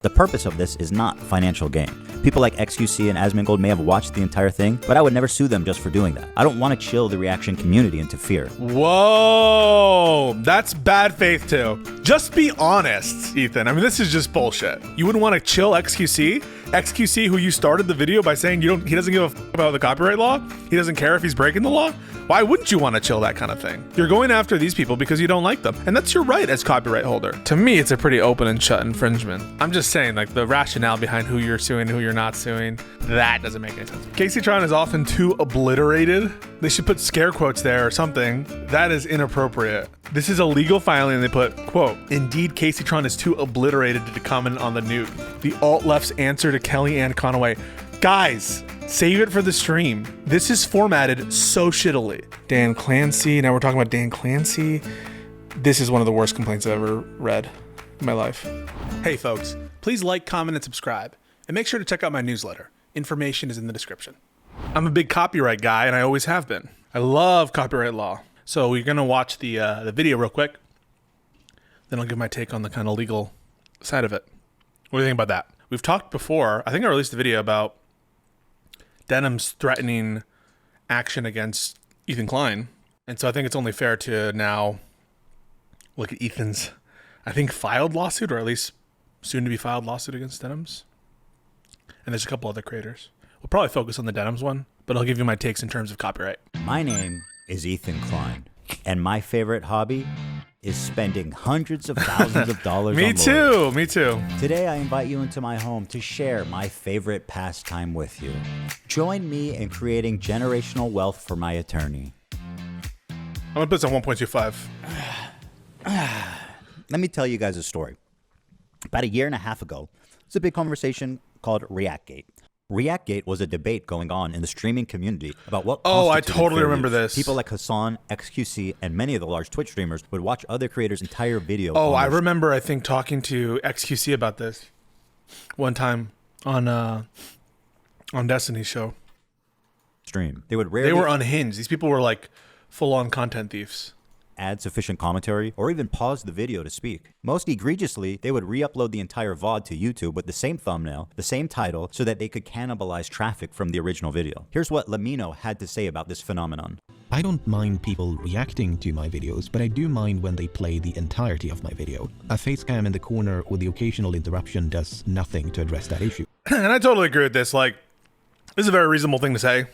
The purpose of this is not financial gain. People like XQC and Asmongold may have watched the entire thing, but I would never sue them just for doing that. I don't want to chill the reaction community into fear. Whoa, that's bad faith too. Just be honest, Ethan. I mean, this is just bullshit. You wouldn't want to chill XQC? XQC, who you started the video by saying he doesn't give a f about the copyright law? He doesn't care if he's breaking the law? Why wouldn't you want to chill that kind of thing? You're going after these people because you don't like them, and that's your right as copyright holder. To me, it's a pretty open and shut infringement. I'm just saying, like, the rationale behind who you're suing and who you're not suing, that doesn't make any sense. Kaceytron is often too obliterated. They should put scare quotes there or something. That is inappropriate. This is a legal filing, and they put, quote, "Indeed, Kaceytron is too obliterated to comment on the nude." The alt-left's answer to Kellyanne Conway. Guys, save it for the stream. This is formatted so shittily. Dan Clancy, now we're talking about Dan Clancy. This is one of the worst complaints I've ever read in my life. Hey folks, please like, comment, and subscribe. And make sure to check out my newsletter. Information is in the description. I'm a big copyright guy, and I always have been. I love copyright law. So we're gonna watch the video real quick. Then I'll give my take on the kind of legal side of it. What do you think about that? We've talked before, I think I released a video about Denims threatening action against Ethan Klein. And so I think it's only fair to now look at Ethan's, I think, filed lawsuit, or at least soon to be filed lawsuit against Denims. And there's a couple other creators. We'll probably focus on the Denims one, but I'll give you my takes in terms of copyright. My name is Ethan Klein, and my favorite hobby is spending hundreds of thousands of dollars on lawyers. Me too. Today, I invite you into my home to share my favorite pastime with you. Join me in creating generational wealth for my attorney. I'm gonna put this on 1.25. Let me tell you guys a story. About a year and a half ago, there's a big conversation called ReactGate. ReactGate was a debate going on in the streaming community about what I totally remember this. People like Hasan, XQC, and many of the large Twitch streamers would watch other creators' entire video. I remember, I think, talking to XQC about this one time on Destiny's show. Stream. They were unhinged. These people were like full-on content thieves. Add sufficient commentary, or even pause the video to speak. Most egregiously, they would re-upload the entire VOD to YouTube with the same thumbnail, the same title, so that they could cannibalize traffic from the original video. Here's what Lamino had to say about this phenomenon. I don't mind people reacting to my videos, but I do mind when they play the entirety of my video. A face cam in the corner with the occasional interruption does nothing to address that issue. And I totally agree with this. Like, this is a very reasonable thing to say.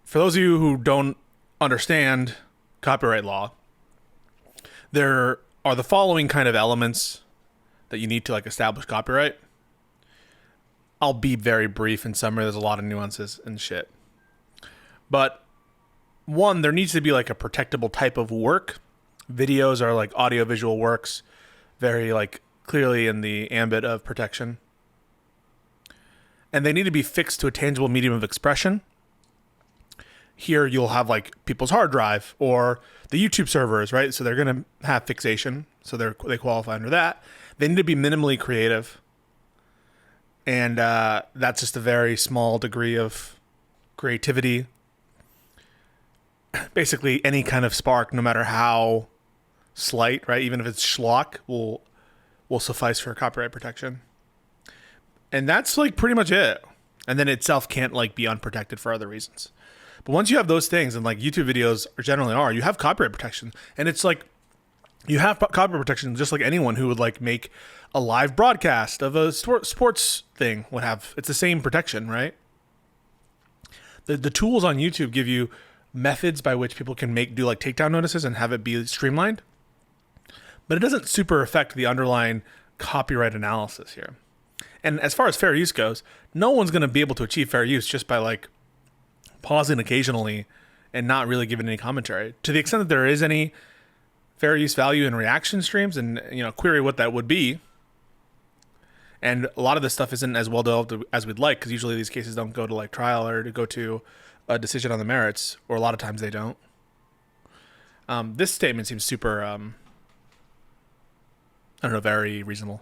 For those of you who don't understand copyright law, there are the following kind of elements that you need to like establish copyright. I'll be very brief in summary. There's a lot of nuances and shit. But one, there needs to be like a protectable type of work. Videos are like audiovisual works, very like clearly in the ambit of protection. And they need to be fixed to a tangible medium of expression. Here you'll have like people's hard drive or the YouTube servers, right? So they're going to have fixation. So they qualify under that. They need to be minimally creative. And that's just a very small degree of creativity. Basically any kind of spark, no matter how slight, right? Even if it's schlock, will suffice for copyright protection. And that's like pretty much it. And then itself can't like be unprotected for other reasons. But once you have those things, and like YouTube videos generally are, you have copyright protection. And it's like, you have copyright protection just like anyone who would like make a live broadcast of a sports thing would have. It's the same protection, right? The tools on YouTube give you methods by which people can do like takedown notices and have it be streamlined. But it doesn't super affect the underlying copyright analysis here. And as far as fair use goes, no one's going to be able to achieve fair use just by like pausing occasionally and not really giving any commentary. To the extent that there is any fair use value in reaction streams, and query what that would be. And a lot of this stuff isn't as well developed as we'd like, because usually these cases don't go to like trial or to go to a decision on the merits, or a lot of times they don't. This statement seems super, very reasonable.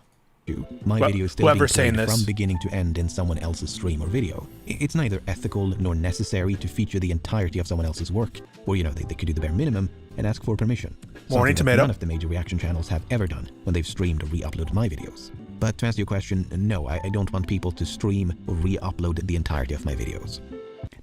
My video is still being saying played this from beginning to end in someone else's stream or video. It's neither ethical nor necessary to feature the entirety of someone else's work, or they could do the bare minimum and ask for permission. Morning Tomato. None of the major reaction channels have ever done when they've streamed or re-uploaded my videos. But to answer your question, no, I don't want people to stream or re-upload the entirety of my videos.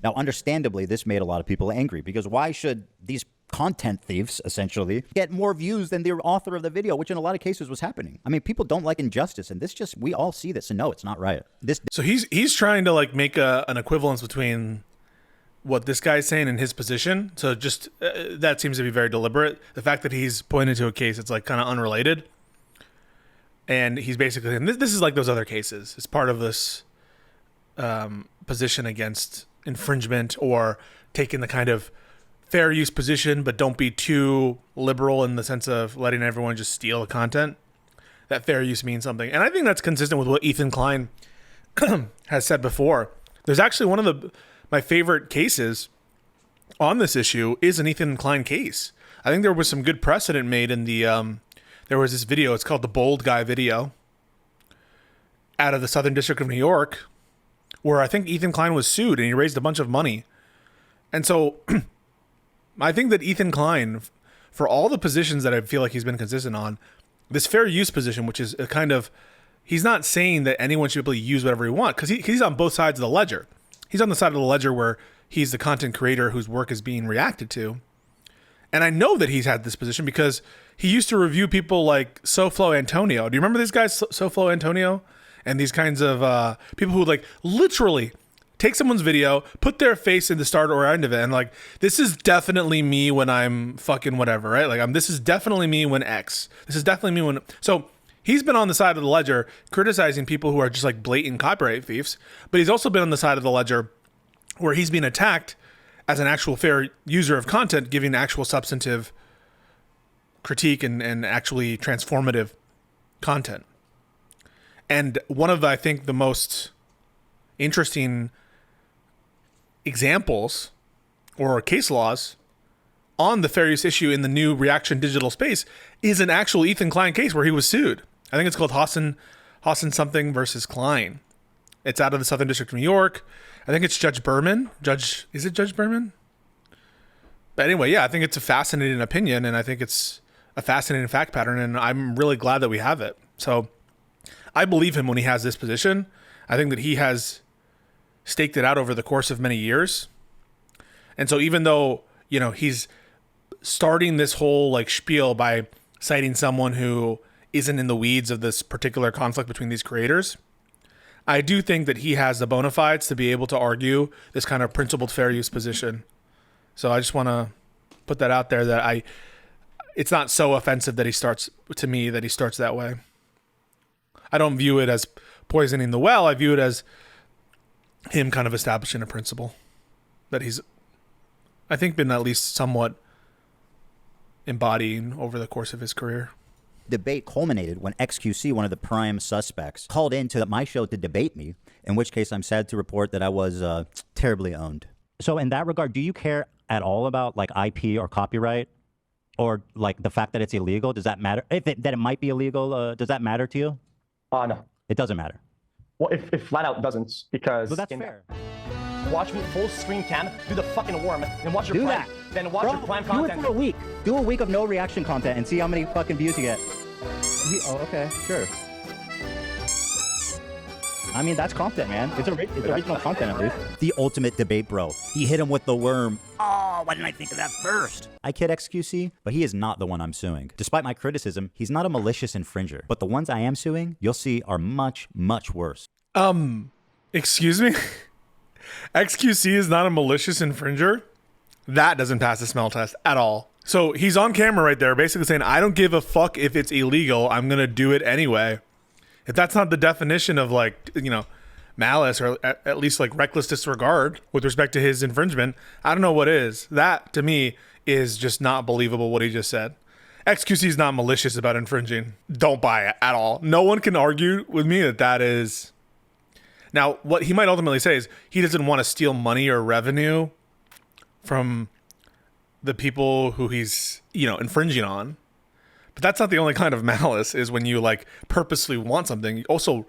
Now, understandably, this made a lot of people angry because why should these content thieves, essentially, get more views than the author of the video, which in a lot of cases was happening? I mean, people don't like injustice, and this just, we all see this, and no, it's not right. So he's trying to like make an equivalence between what this guy's saying and his position. So just that seems to be very deliberate. The fact that he's pointed to a case, it's like kind of unrelated. And he's basically, and this is like those other cases. It's part of this position against infringement, or taking the kind of fair use position, but don't be too liberal in the sense of letting everyone just steal the content. That fair use means something. And I think that's consistent with what Ethan Klein has said before. There's actually one of my favorite cases on this issue is an Ethan Klein case. I think there was some good precedent made in the, there was this video, it's called the Bold Guy video, out of the Southern District of New York, where I think Ethan Klein was sued and he raised a bunch of money. And so I think that Ethan Klein, for all the positions that I feel like he's been consistent on, this fair use position, which is a kind of, he's not saying that anyone should be able to use whatever he wants, because he's on both sides of the ledger. He's on the side of the ledger where he's the content creator whose work is being reacted to. And I know that he's had this position because he used to review people like SoFlo Antonio. Do you remember these guys, SoFlo Antonio? And these kinds of people who like literally take someone's video, put their face in the start or end of it, and like, this is definitely me when I'm fucking whatever, right? Like, this is definitely me when X. This is definitely me when... So he's been on the side of the ledger criticizing people who are just like blatant copyright thieves, but he's also been on the side of the ledger where he's being attacked as an actual fair user of content, giving actual substantive critique and actually transformative content. And one of, I think, the most interesting examples or case laws on the fair use issue in the new reaction digital space is an actual Ethan Klein case where he was sued. I think it's called Hasan something versus Klein. It's out of the Southern District of New York. I think it's Judge Berman. Is it Judge Berman? But anyway, yeah, I think it's a fascinating opinion, and I think it's a fascinating fact pattern, and I'm really glad that we have it. So I believe him when he has this position. I think that he has staked it out over the course of many years. And so even though, you know, he's starting this whole like spiel by citing someone who isn't in the weeds of this particular conflict between these creators, I do think that he has the bona fides to be able to argue this kind of principled fair use position. So I just want to put that out there, that it's not so offensive that he starts that way. I don't view it as poisoning the well. I view it as him kind of establishing a principle that he's, I think, been at least somewhat embodying over the course of his career. Debate culminated when XQC, one of the prime suspects, called into my show to debate me, in which case I'm sad to report that I was terribly owned. So in that regard, do you care at all about like IP or copyright, or like the fact that it's illegal? Does that matter? That it might be illegal, does that matter to you? No. It doesn't matter. Well, if flat out doesn't, because... Well, that's fair. Watch me full screen cam, do the fucking worm, then watch your prime, then watch your prime content. Do it for a week. Do a week of no reaction content and see how many fucking views you get. Oh, okay, sure. I mean, that's content, man. It's original content, at least. The ultimate debate, bro. He hit him with the worm. Oh, why didn't I think of that first? I kid XQC, but he is not the one I'm suing. Despite my criticism, he's not a malicious infringer. But the ones I am suing, you'll see, are much, much worse. Excuse me? XQC is not a malicious infringer? That doesn't pass the smell test at all. So he's on camera right there basically saying, I don't give a fuck if it's illegal. I'm going to do it anyway. If that's not the definition of like, you know, malice, or at least like reckless disregard with respect to his infringement, I don't know what is. That to me is just not believable what he just said. XQC is not malicious about infringing. Don't buy it at all. No one can argue with me that is. Now, what he might ultimately say is he doesn't want to steal money or revenue from the people who he's, you know, infringing on. But that's not the only kind of malice, is when you like purposely want something. Also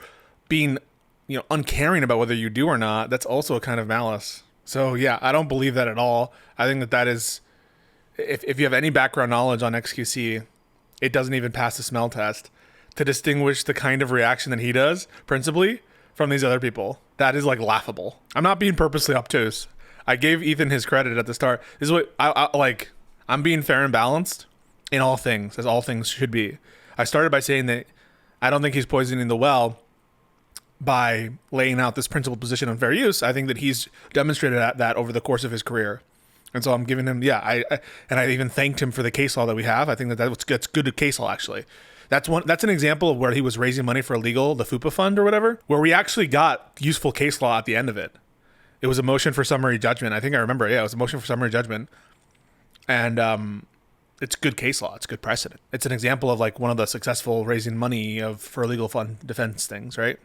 being, you know, uncaring about whether you do or not, that's also a kind of malice. So yeah, I don't believe that at all. I think that is, if you have any background knowledge on XQC, it doesn't even pass the smell test to distinguish the kind of reaction that he does, principally, from these other people. That is like laughable. I'm not being purposely obtuse. I gave Ethan his credit at the start. This is what I like. I'm being fair and balanced in all things, as all things should be. I started by saying that I don't think he's poisoning the well by laying out this principled position on fair use. I think that he's demonstrated that over the course of his career. And so I'm giving him, I even thanked him for the case law that we have. I think that's good case law, actually. That's an example of where he was raising money for illegal, the FUPA fund or whatever, where we actually got useful case law at the end of it. It was a motion for summary judgment. I think I remember. Yeah, it was a motion for summary judgment. And it's good case law. It's good precedent. It's an example of like one of the successful raising money for illegal fund defense things, right?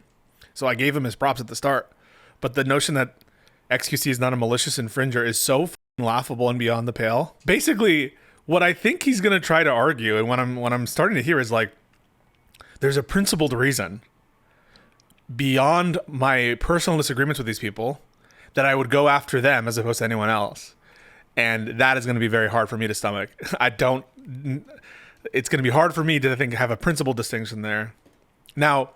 So I gave him his props at the start. But the notion that XQC is not a malicious infringer is so laughable and beyond the pale. Basically, what I think he's going to try to argue, and what I'm starting to hear is like, there's a principled reason beyond my personal disagreements with these people that I would go after them as opposed to anyone else. And that is going to be very hard for me to stomach. It's going to be hard for me to have a principled distinction there. Now,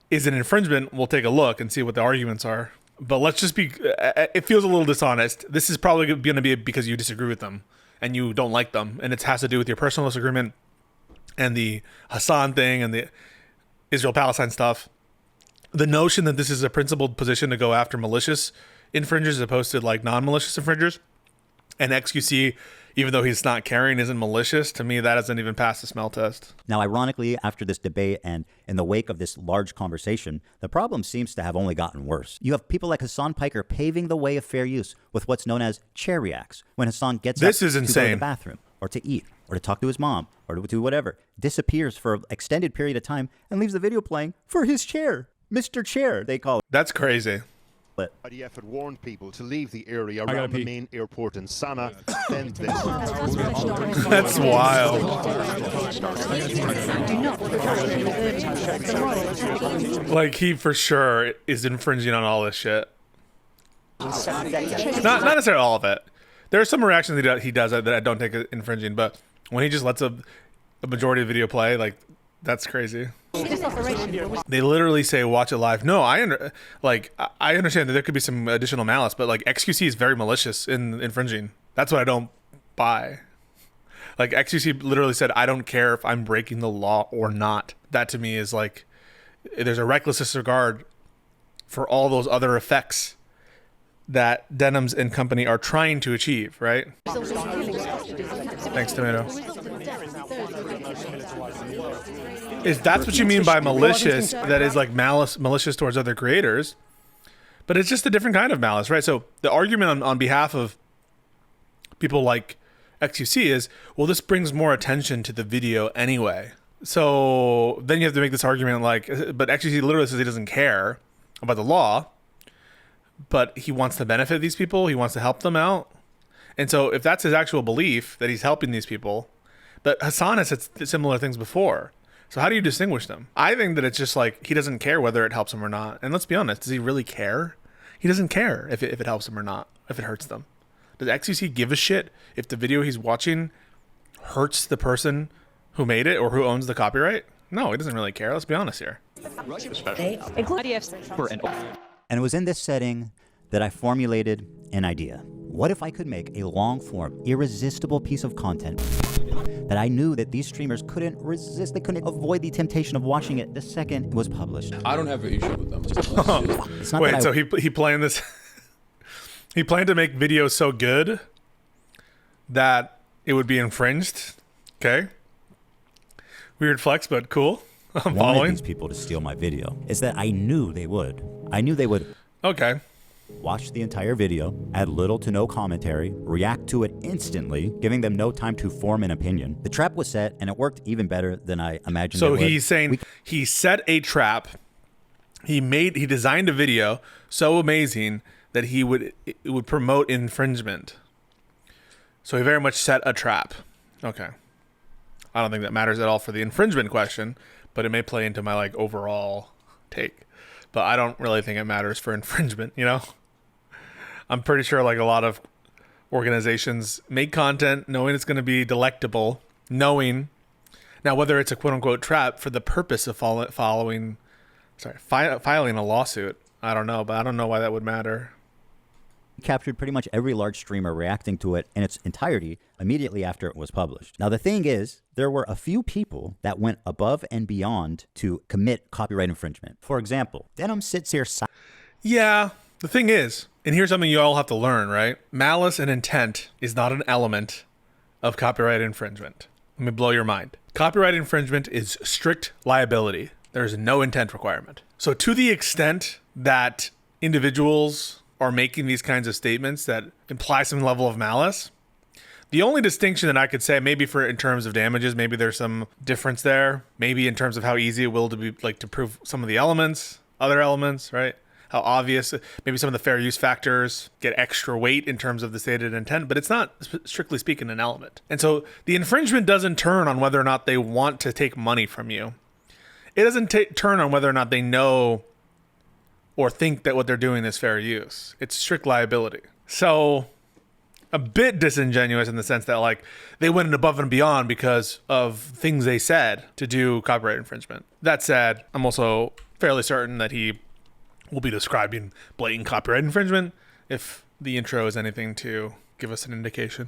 is it infringement? We'll take a look and see what the arguments are. But let's just be, it feels a little dishonest. This is probably going to be because you disagree with them and you don't like them. And it has to do with your personal disagreement and the Hasan thing and the Israel-Palestine stuff. The notion that this is a principled position to go after malicious infringers as opposed to like non-malicious infringers. And XQC, even though he's not carrying, isn't malicious. To me, that hasn't even passed the smell test. Now, ironically, after this debate and in the wake of this large conversation, the problem seems to have only gotten worse. You have people like Hasan Piker paving the way of fair use with what's known as chair reacts. When Hasan gets up to go to the bathroom or to eat or to talk to his mom or to do whatever, disappears for an extended period of time and leaves the video playing for his chair. Mr. Chair, they call it. That's crazy. IDF had warned people to leave the area around the main airport in Sana'a. Then this. That's wild. Like he for sure is infringing on all this shit. Not necessarily all of it. There are some reactions he does that I don't take infringing, but when he just lets a majority of the video play, like that's crazy. They literally say watch it live. No, I understand that there could be some additional malice, but like XQC is very malicious in infringing. That's what I don't buy. Like XQC literally said, I don't care if I'm breaking the law or not. That to me is like, there's a reckless disregard for all those other effects that Denims and company are trying to achieve, right? Thanks, Tomato. Is that's what you mean by malicious? That is like malicious towards other creators, but it's just a different kind of malice, right? So the argument on behalf of people like XQC is, well, this brings more attention to the video anyway. So then you have to make this argument like, but XQC literally says he doesn't care about the law, but he wants to benefit these people. He wants to help them out. And so if that's his actual belief that he's helping these people, but Hasan has said similar things before. So how do you distinguish them? I think that it's just like he doesn't care whether it helps him or not. And let's be honest, does he really care? He doesn't care if it helps him or not, if it hurts them. Does XQC give a shit if the video he's watching hurts the person who made it or who owns the copyright? No, he doesn't really care. Let's be honest here. And it was in this setting that I formulated an idea. What if I could make a long-form, irresistible piece of content that I knew that these streamers couldn't resist, they couldn't avoid the temptation of watching it the second it was published? I don't have an issue with them. It's not Wait, that so he planned this? He planned to make videos so good that it would be infringed? Okay. Weird flex, but cool. I'm wanted following. these people to steal my video is that I knew they would. I knew they would. Okay. Watch the entire video, add little to no commentary, react to it instantly, giving them no time to form an opinion. The trap was set, and it worked even better than I imagined it would. So he's saying he set a trap. He designed a video so amazing that it would promote infringement. So he very much set a trap. Okay. I don't think that matters at all for the infringement question, but it may play into my like overall take. But I don't really think it matters for infringement, you know? I'm pretty sure like a lot of organizations make content knowing it's going to be delectable, knowing Now, whether it's a quote unquote trap for the purpose of filing a lawsuit, I don't know, but I don't know why that would matter. Captured pretty much every large streamer reacting to it in its entirety immediately after it was published. Now, the thing is, there were a few people that went above and beyond to commit copyright infringement. For example, Denims sits here. Yeah, the thing is, and here's something you all have to learn, right? Malice and intent is not an element of copyright infringement. Let me blow your mind. Copyright infringement is strict liability. There's no intent requirement. So to the extent that individuals are making these kinds of statements that imply some level of malice, the only distinction that I could say, maybe for in terms of damages, maybe there's some difference there. Maybe in terms of how easy it will to be to prove some of the elements, other elements, right? How obvious, maybe some of the fair use factors get extra weight in terms of the stated intent, but it's not strictly speaking an element. And so the infringement doesn't turn on whether or not they want to take money from you. It doesn't turn on whether or not they know or think that what they're doing is fair use. It's strict liability. So a bit disingenuous in the sense that they went above and beyond because of things they said to do copyright infringement. That said, I'm also fairly certain that he will be describing blatant copyright infringement if the intro is anything to give us an indication.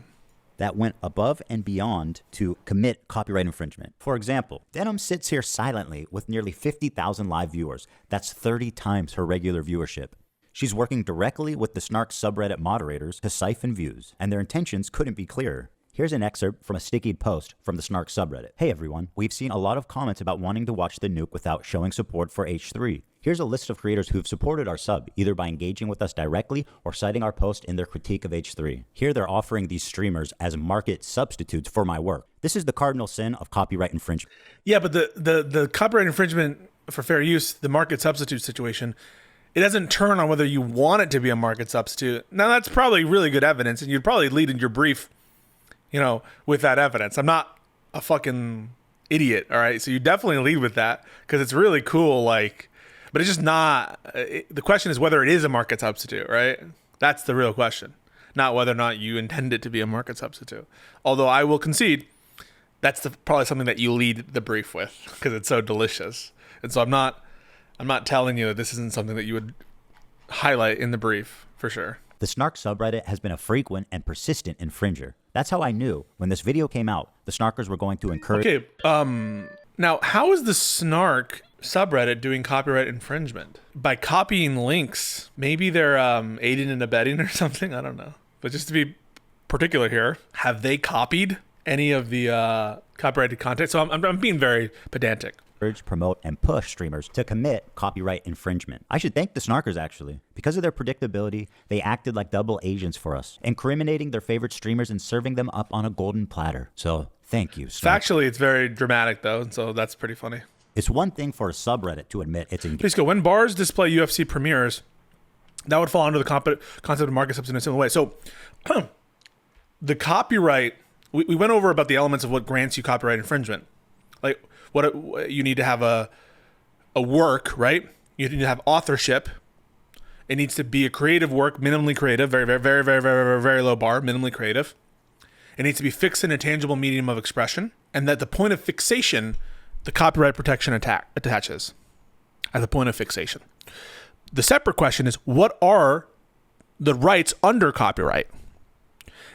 That went above and beyond to commit copyright infringement. For example, Denims sits here silently with nearly 50,000 live viewers. That's 30 times her regular viewership. She's working directly with the Snark subreddit moderators to siphon views, and their intentions couldn't be clearer. Here's an excerpt from a stickied post from the Snark subreddit. Hey everyone, we've seen a lot of comments about wanting to watch the nuke without showing support for H3. Here's a list of creators who've supported our sub, either by engaging with us directly or citing our post in their critique of H3. Here they're offering these streamers as market substitutes for my work. This is the cardinal sin of copyright infringement. Yeah, but the copyright infringement for fair use, the market substitute situation, it doesn't turn on whether you want it to be a market substitute. Now that's probably really good evidence, and you'd probably lead in your brief, with that evidence. I'm not a fucking idiot, all right? So you definitely lead with that because it's really cool, but it's just not, the question is whether it is a market substitute, right? That's the real question, not whether or not you intend it to be a market substitute. Although I will concede that's probably something that you lead the brief with because it's so delicious. And so I'm not telling you that this isn't something that you would highlight in the brief for sure. The Snark subreddit has been a frequent and persistent infringer. That's how I knew when this video came out, the Snarkers were going to encourage... Okay, now how is the Snark subreddit doing copyright infringement? By copying links. Maybe they're aiding and abetting or something, I don't know. But just to be particular here, have they copied any of the copyrighted content? So I'm being very pedantic. Promote, and push streamers to commit copyright infringement. I should thank the Snarkers, actually. Because of their predictability, they acted like double agents for us, incriminating their favorite streamers and serving them up on a golden platter. So, thank you, Snark. Factually, it's very dramatic, though, so that's pretty funny. It's one thing for a subreddit to admit it's engaged. Pisco, when bars display UFC premieres, that would fall under the concept of market substitute in a similar way. So, the copyright, we went over about the elements of what grants you copyright infringement. What you need to have a work, right? You need to have authorship. It needs to be a creative work, minimally creative, very, very, very, very, very, very, very low bar, minimally creative. It needs to be fixed in a tangible medium of expression, and that the point of fixation, the copyright protection attaches at the point of fixation. The separate question is, what are the rights under copyright?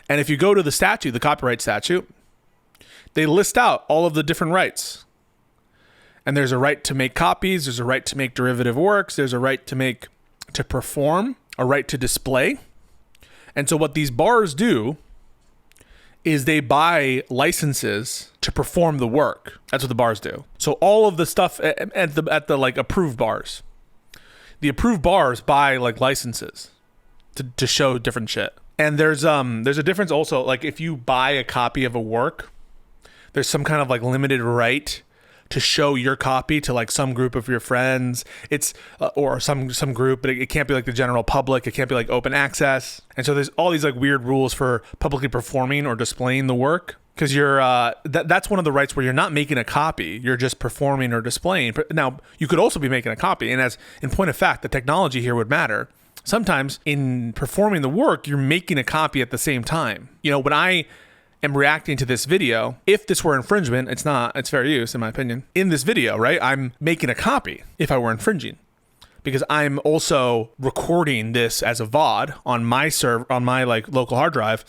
And if you go to the statute, the copyright statute, they list out all of the different rights. And there's a right to make copies, there's a right to make derivative works, there's a right to perform, a right to display. And so what these bars do is they buy licenses to perform the work. That's what the bars do. So all of the stuff at the approved bars, the approved bars buy licenses to show different shit. And there's a difference also, if you buy a copy of a work, there's some kind of limited right to show your copy to some group of your friends. It's or some group, but it can't be the general public. It can't be open access. And so there's all these weird rules for publicly performing or displaying the work, because you're that's one of the rights where you're not making a copy, you're just performing or displaying. Now you could also be making a copy, and as in point of fact, the technology here would matter. Sometimes in performing the work, you're making a copy at the same time. When I am reacting to this video, if this were infringement, it's not, it's fair use in my opinion. In this video, right, I'm making a copy if I were infringing, because I'm also recording this as a VOD on my on my like local hard drive,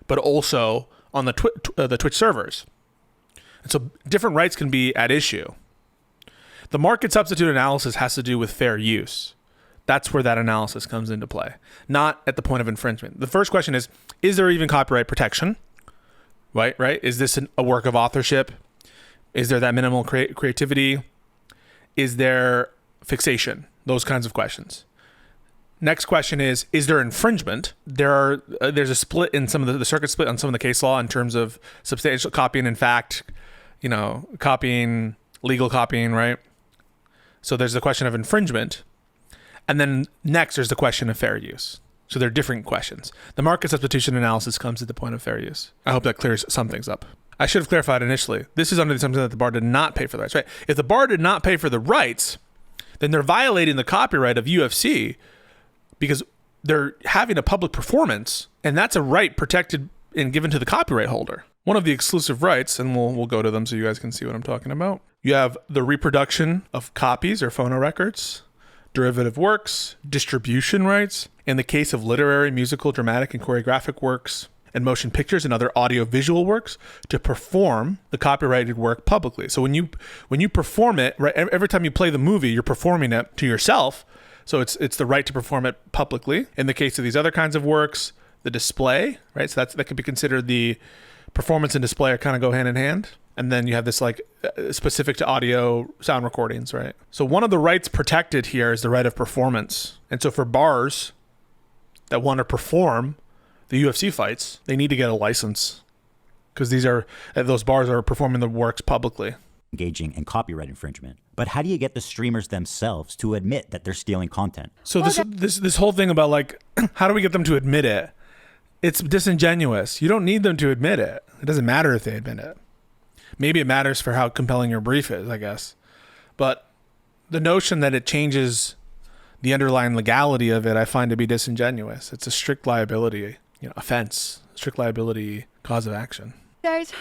but also on the Twitch servers. And so different rights can be at issue. The market substitute analysis has to do with fair use. That's where that analysis comes into play, not at the point of infringement. The first question is there even copyright protection? Right? Is this a work of authorship? Is there that minimal creativity? Is there fixation? Those kinds of questions. Next question is there infringement? There's a split in some of the circuit split on some of the case law in terms of substantial copying, in fact, copying, legal copying, right? So there's the question of infringement. And then next, there's the question of fair use. So they're different questions. The market substitution analysis comes at the point of fair use. I hope that clears some things up. I should have clarified initially. This is under the assumption that the bar did not pay for the rights, right? If the bar did not pay for the rights, then they're violating the copyright of UFC because they're having a public performance, and that's a right protected and given to the copyright holder. One of the exclusive rights, and we'll go to them so you guys can see what I'm talking about. You have the reproduction of copies or phonorecords, derivative works, distribution rights. In the case of literary, musical, dramatic, and choreographic works, and motion pictures and other audio-visual works, to perform the copyrighted work publicly. So when you perform it, right, every time you play the movie, you're performing it to yourself. So it's the right to perform it publicly. In the case of these other kinds of works, the display, right? So that could be considered the performance and display are kind of go hand in hand. And then you have this like specific to audio sound recordings, right? So one of the rights protected here is the right of performance. And so for bars that want to perform the UFC fights, they need to get a license because those bars are performing the works publicly. Engaging in copyright infringement. But how do you get the streamers themselves to admit that they're stealing content? So this whole thing about like, how do we get them to admit it? It's disingenuous. You don't need them to admit it. It doesn't matter if they admit it. Maybe it matters for how compelling your brief is, I guess. But the notion that it changes the underlying legality of it, I find to be disingenuous. It's a strict liability, offense, strict liability cause of action. Guys,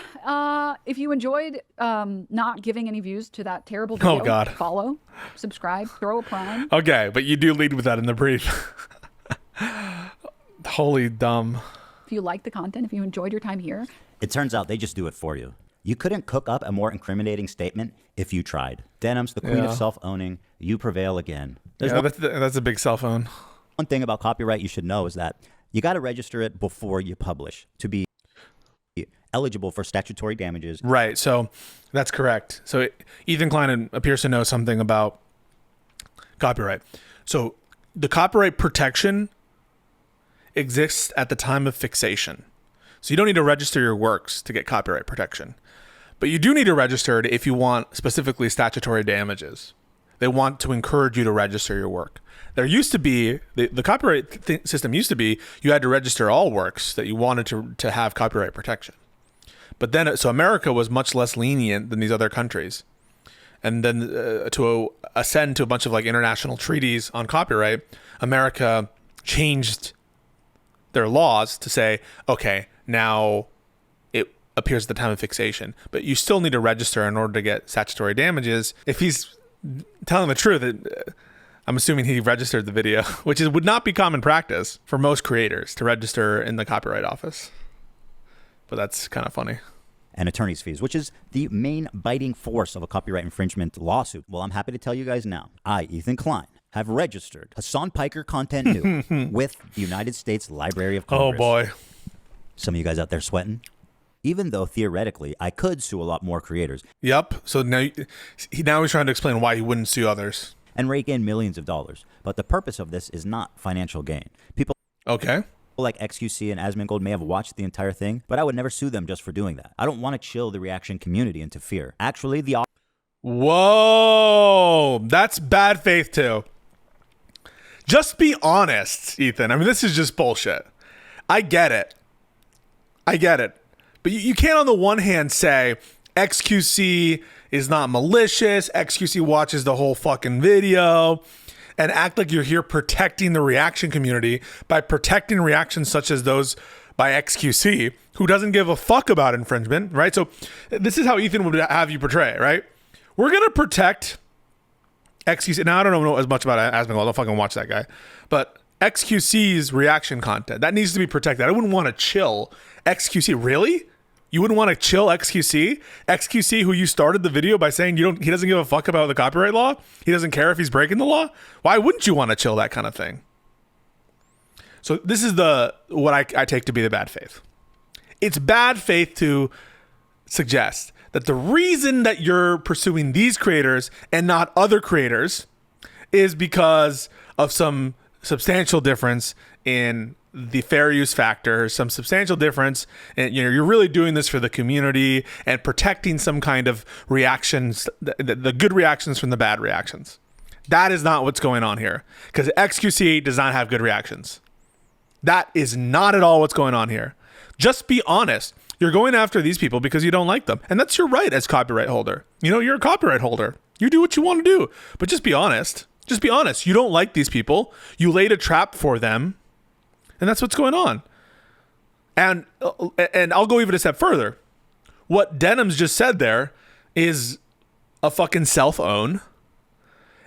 if you enjoyed not giving any views to that terrible video, follow, subscribe, throw a prime. Okay, but you do lead with that in the brief. Holy dumb. If you like the content, if you enjoyed your time here. It turns out they just do it for you. You couldn't cook up a more incriminating statement if you tried. Denims, the queen of self-owning, you prevail again. That's a big cell phone. One thing about copyright you should know is that you got to register it before you publish to be eligible for statutory damages. Right, so that's correct. So Ethan Klein appears to know something about copyright. So the copyright protection exists at the time of fixation. So you don't need to register your works to get copyright protection. But you do need to register it if you want specifically statutory damages. They want to encourage you to register your work. There used to be, the copyright system used to be, you had to register all works that you wanted to have copyright protection. But then, so America was much less lenient than these other countries. And then to ascend to a bunch of like international treaties on copyright, America changed their laws to say, okay, now it appears at the time of fixation, but you still need to register in order to get statutory damages. If he's telling the truth, I'm assuming he registered the video, which would not be common practice for most creators to register in the Copyright Office. But that's kind of funny. And attorney's fees, which is the main biting force of a copyright infringement lawsuit. Well, I'm happy to tell you guys now, I, Ethan Klein, have registered Hassan Piker Content New with the United States Library of Congress. Oh boy. Some of you guys out there sweating? Even though theoretically I could sue a lot more creators. Yep. So now he's trying to explain why he wouldn't sue others. And rake in millions of dollars. But the purpose of this is not financial gain. People like XQC and Asmongold may have watched the entire thing, but I would never sue them just for doing that. I don't want to chill the reaction community into fear. Actually, Whoa, that's bad faith too. Just be honest, Ethan. I mean, this is just bullshit. I get it. But you can't on the one hand say XQC is not malicious, XQC watches the whole fucking video, and act like you're here protecting the reaction community by protecting reactions such as those by XQC, who doesn't give a fuck about infringement, right? So this is how Ethan would have you portray, right? We're going to protect XQC. Now, I don't know as much about Asmongold. I don't fucking watch that guy. But XQC's reaction content, that needs to be protected. I wouldn't want to chill XQC. Really? You wouldn't want to chill XQC? XQC, who you started the video by saying he doesn't give a fuck about the copyright law? He doesn't care if he's breaking the law? Why wouldn't you want to chill that kind of thing? So this is what I take to be the bad faith. It's bad faith to suggest that the reason that you're pursuing these creators and not other creators is because of some substantial difference in the fair use factor, some substantial difference, and you're really doing this for the community and protecting some kind of reactions, the good reactions from the bad reactions. That is not what's going on here, because XQC does not have good reactions. That is not at all what's going on here. Just be honest. You're going after these people because you don't like them. And that's your right as copyright holder. You're a copyright holder. You do what you want to do. But just be honest. Just be honest. You don't like these people. You laid a trap for them. And that's what's going on. And I'll go even a step further. What Denims just said there is a fucking self-own.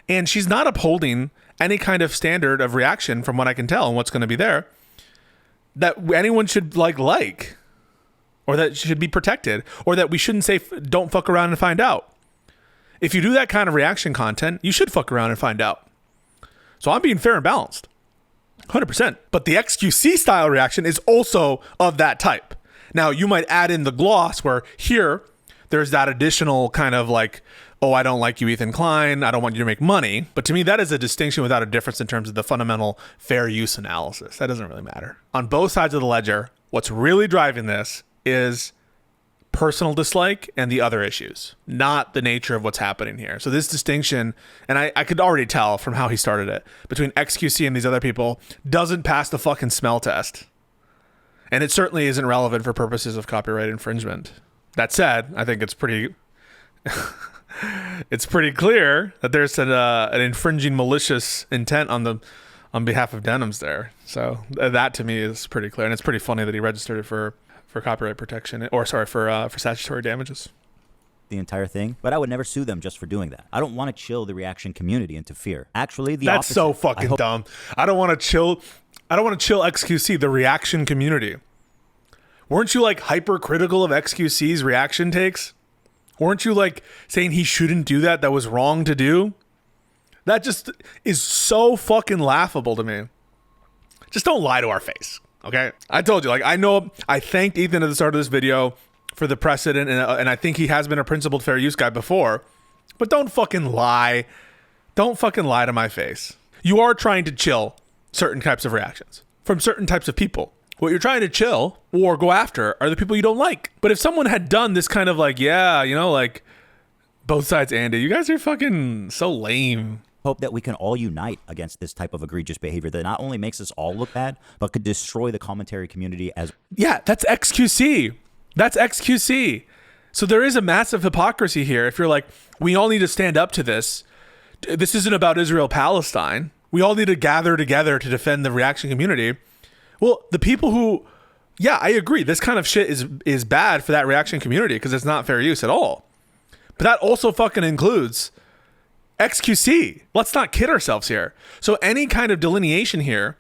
And she's not upholding any kind of standard of reaction from what I can tell and what's going to be there that anyone should like, or that should be protected, or that we shouldn't say, don't fuck around and find out. If you do that kind of reaction content, you should fuck around and find out. So I'm being fair and balanced, 100%. But the XQC style reaction is also of that type. Now you might add in the gloss where here there's that additional kind of like, oh, I don't like you, Ethan Klein. I don't want you to make money. But to me, that is a distinction without a difference in terms of the fundamental fair use analysis. That doesn't really matter. On both sides of the ledger, what's really driving this is personal dislike and the other issues, not the nature of what's happening here. So this distinction, and I could already tell from how he started it, between XQC and these other people doesn't pass the fucking smell test. And it certainly isn't relevant for purposes of copyright infringement. That said, I think it's pretty... it's pretty clear that there's an infringing malicious intent on behalf of Denims there. So that to me is pretty clear, and it's pretty funny that he registered it for copyright protection, or sorry, for statutory damages. The entire thing, but I would never sue them just for doing that. I don't want to chill the reaction community into fear. Actually, that's opposite. So fucking dumb. I don't want to chill XQC, the reaction community. Weren't you like hypercritical of XQC's reaction takes? Weren't you like saying he shouldn't do that? That was wrong to do? That just is so fucking laughable to me. Just don't lie to our face, okay? I told you, like, I thanked Ethan at the start of this video for the precedent, and I think he has been a principled fair use guy before, but don't fucking lie. Don't fucking lie to my face. You are trying to chill certain types of reactions from certain types of people. What you're trying to chill or go after are the people you don't like. But if someone had done this kind of like, yeah, like both sides, Andy, you guys are fucking so lame. Hope that we can all unite against this type of egregious behavior that not only makes us all look bad, but could destroy the commentary community as... Yeah, that's XQC. That's XQC. So there is a massive hypocrisy here. If you're like, we all need to stand up to this. This isn't about Israel-Palestine. We all need to gather together to defend the reaction community. Well, the people who, yeah, I agree. This kind of shit is bad for that reaction community because it's not fair use at all. But that also fucking includes XQC. Let's not kid ourselves here. So any kind of delineation here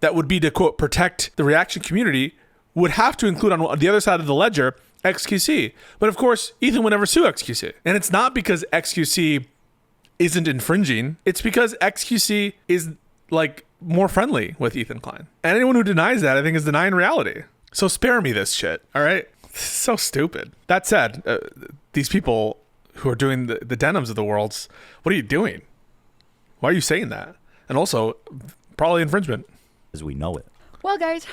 that would be to, quote, protect the reaction community would have to include on the other side of the ledger XQC. But of course, Ethan would never sue XQC. And it's not because XQC isn't infringing. It's because XQC is like more friendly with Ethan Klein. And anyone who denies that, I think, is denying reality. So spare me this shit, all right? This is so stupid. That said, these people who are doing the Denims of the world, what are you doing? Why are you saying that? And also, probably infringement. As we know it. Well, guys,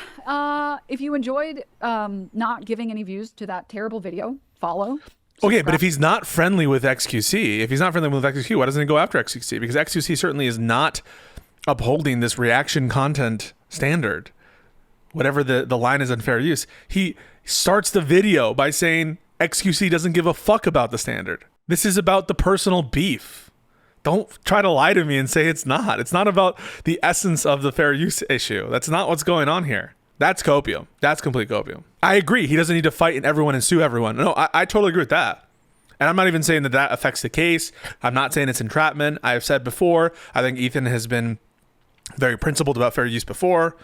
if you enjoyed not giving any views to that terrible video, follow. Okay, but if he's not friendly with XQC, why doesn't he go after XQC? Because XQC certainly is not upholding this reaction content standard, whatever the line is on fair use. He starts the video by saying XQC doesn't give a fuck about the standard. This is about the personal beef. Don't try to lie to me and say it's not. It's not about the essence of the fair use issue. That's not what's going on here. That's copium. That's complete copium. I agree. He doesn't need to fight everyone and sue everyone. No, I totally agree with that. And I'm not even saying that that affects the case. I'm not saying it's entrapment. I have said before, I think Ethan has been very principled about fair use before.